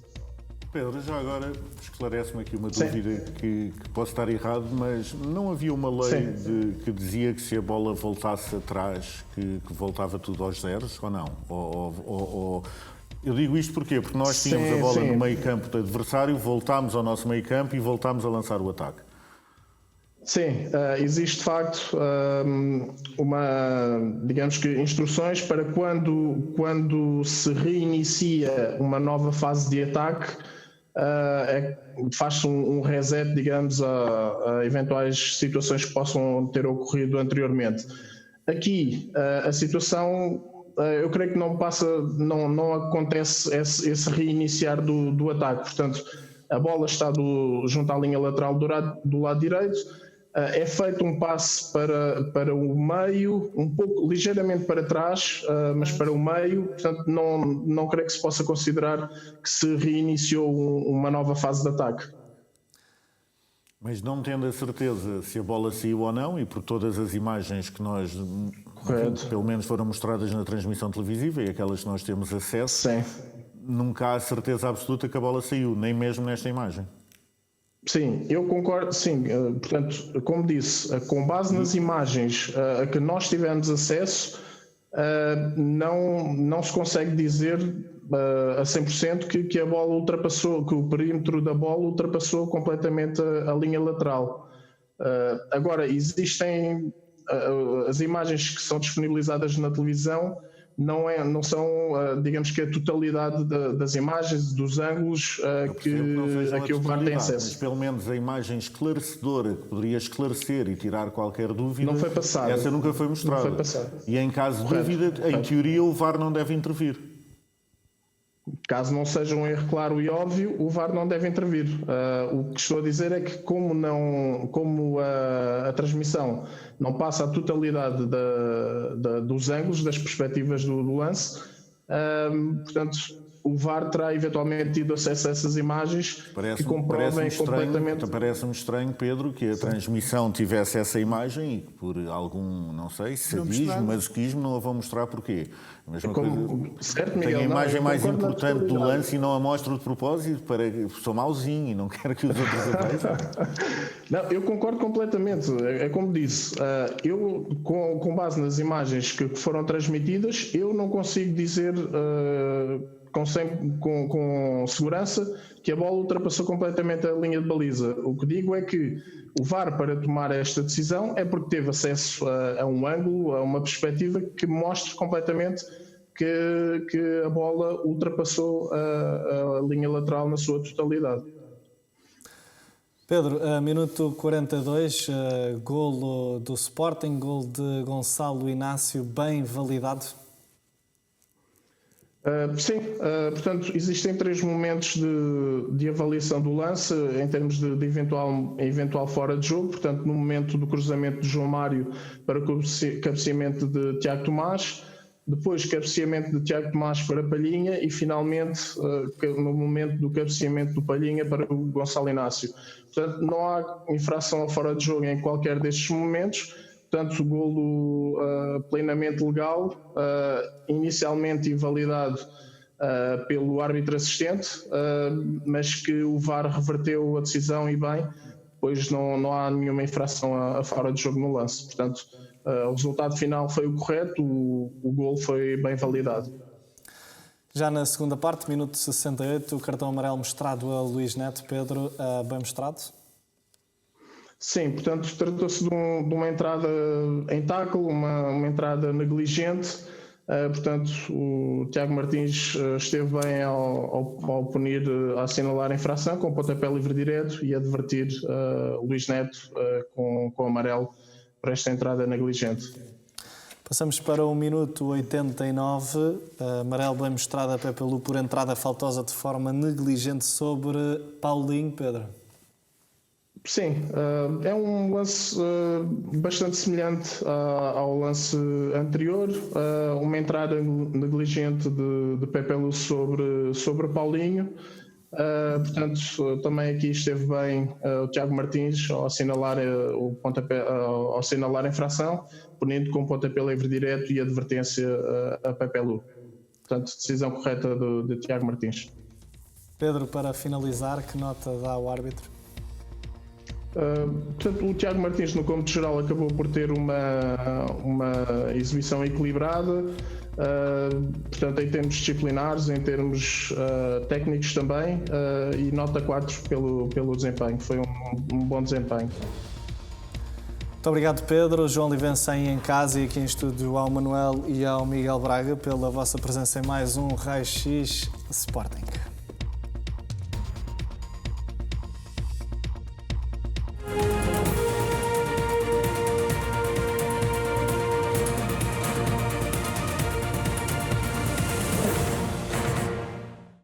Pedro, já agora esclarece-me aqui uma dúvida que posso estar errado, mas não havia uma lei que dizia que se a bola voltasse atrás, que voltava tudo aos zeros, ou não? Eu digo isto porquê? Porque nós tínhamos a bola no meio campo do adversário, voltámos ao nosso meio campo e voltámos a lançar o ataque. Sim, existe de facto digamos que instruções para quando se reinicia uma nova fase de ataque, faz-se um reset, digamos, a eventuais situações que possam ter ocorrido anteriormente. Aqui, a situação, eu creio que não acontece esse reiniciar do ataque. Portanto, a bola está junto à linha lateral do lado direito, é feito um passe para o meio, um pouco ligeiramente para trás, mas para o meio, portanto não creio que se possa considerar que se reiniciou uma nova fase de ataque. Mas não tendo a certeza se a bola saiu ou não, e por todas as imagens que nós, pelo menos foram mostradas na transmissão televisiva e aquelas que nós temos acesso, Sim. Nunca há certeza absoluta que a bola saiu, nem mesmo nesta imagem. Sim, eu concordo, sim. Portanto, como disse, com base nas imagens a que nós tivemos acesso, não se consegue dizer a 100% que a bola ultrapassou, que o perímetro da bola ultrapassou completamente a linha lateral. Agora, existem as imagens que são disponibilizadas na televisão, não são, digamos que a totalidade das imagens, dos ângulos a que o VAR tem acesso. Mas pelo menos a imagem esclarecedora, que poderia esclarecer e tirar qualquer dúvida, não foi passada. Essa nunca foi mostrada. Não foi passada. E em caso de dúvida, em teoria, o VAR não deve intervir. Caso não seja um erro claro e óbvio, o VAR não deve intervir. O que estou a dizer é que como a transmissão não passa a totalidade dos ângulos, das perspectivas do lance, portanto, o VAR terá eventualmente tido acesso a essas imagens que comprovem completamente... Parece-me estranho, Pedro, que a transmissão tivesse essa imagem e que por algum, não sei, sadismo, masoquismo, não a vão mostrar porquê. A mesma coisa, certo, Miguel, tem a imagem mais importante do lance e não a mostro de propósito, sou mauzinho e não quero que os outros a vejam. Não, eu concordo completamente. É como disse, eu com base nas imagens que foram transmitidas, eu não consigo dizer com segurança que a bola ultrapassou completamente a linha de baliza. O que digo é que o VAR, para tomar esta decisão, é porque teve acesso a um ângulo, a uma perspectiva que mostre completamente que a bola ultrapassou a linha lateral na sua totalidade. Pedro, minuto 42, golo do Sporting, golo de Gonçalo Inácio, bem validado? Sim, portanto, existem 3 momentos de avaliação do lance em termos de eventual fora de jogo. Portanto, no momento do cruzamento de João Mário para o cabeceamento de Tiago Tomás, depois cabeceamento de Tiago Tomás para Palhinha e finalmente no momento do cabeceamento do Palhinha para o Gonçalo Inácio. Portanto, não há infração a fora de jogo em qualquer destes momentos. Portanto, o golo plenamente legal, inicialmente invalidado pelo árbitro assistente, mas que o VAR reverteu a decisão e bem, pois não há nenhuma infração a fora de jogo no lance. Portanto, o resultado final foi o correto, o golo foi bem validado. Já na segunda parte, minuto 68, o cartão amarelo mostrado a Luís Neto. Pedro, bem mostrado? Sim, portanto, tratou-se de uma entrada em tackle, uma entrada negligente. Portanto, o Tiago Martins esteve bem ao punir, a assinalar a infração com o pontapé livre direto e advertir o Luís Neto com amarelo para esta entrada negligente. Passamos para o minuto 89, amarelo bem mostrado a Pepe Lu por entrada faltosa de forma negligente sobre Paulinho. Pedro? Sim, é um lance bastante semelhante ao lance anterior, uma entrada negligente de Pepe Lu sobre Paulinho. Portanto, também aqui esteve bem o Tiago Martins ao assinalar o pontapé, ao assinalar a infração, punindo com pontapé livre direto e advertência a Pepe Lu. Portanto, decisão correta de Tiago Martins. Pedro, para finalizar, que nota dá ao árbitro? Portanto, o Tiago Martins, no cômputo geral, acabou por ter uma exibição equilibrada. Portanto, em termos disciplinares, em termos técnicos também, e nota 4 pelo desempenho. Foi um bom desempenho. Muito obrigado, Pedro. João Livença aí em casa e aqui em estúdio ao Manuel e ao Miguel Braga pela vossa presença em mais um Raio X Sporting.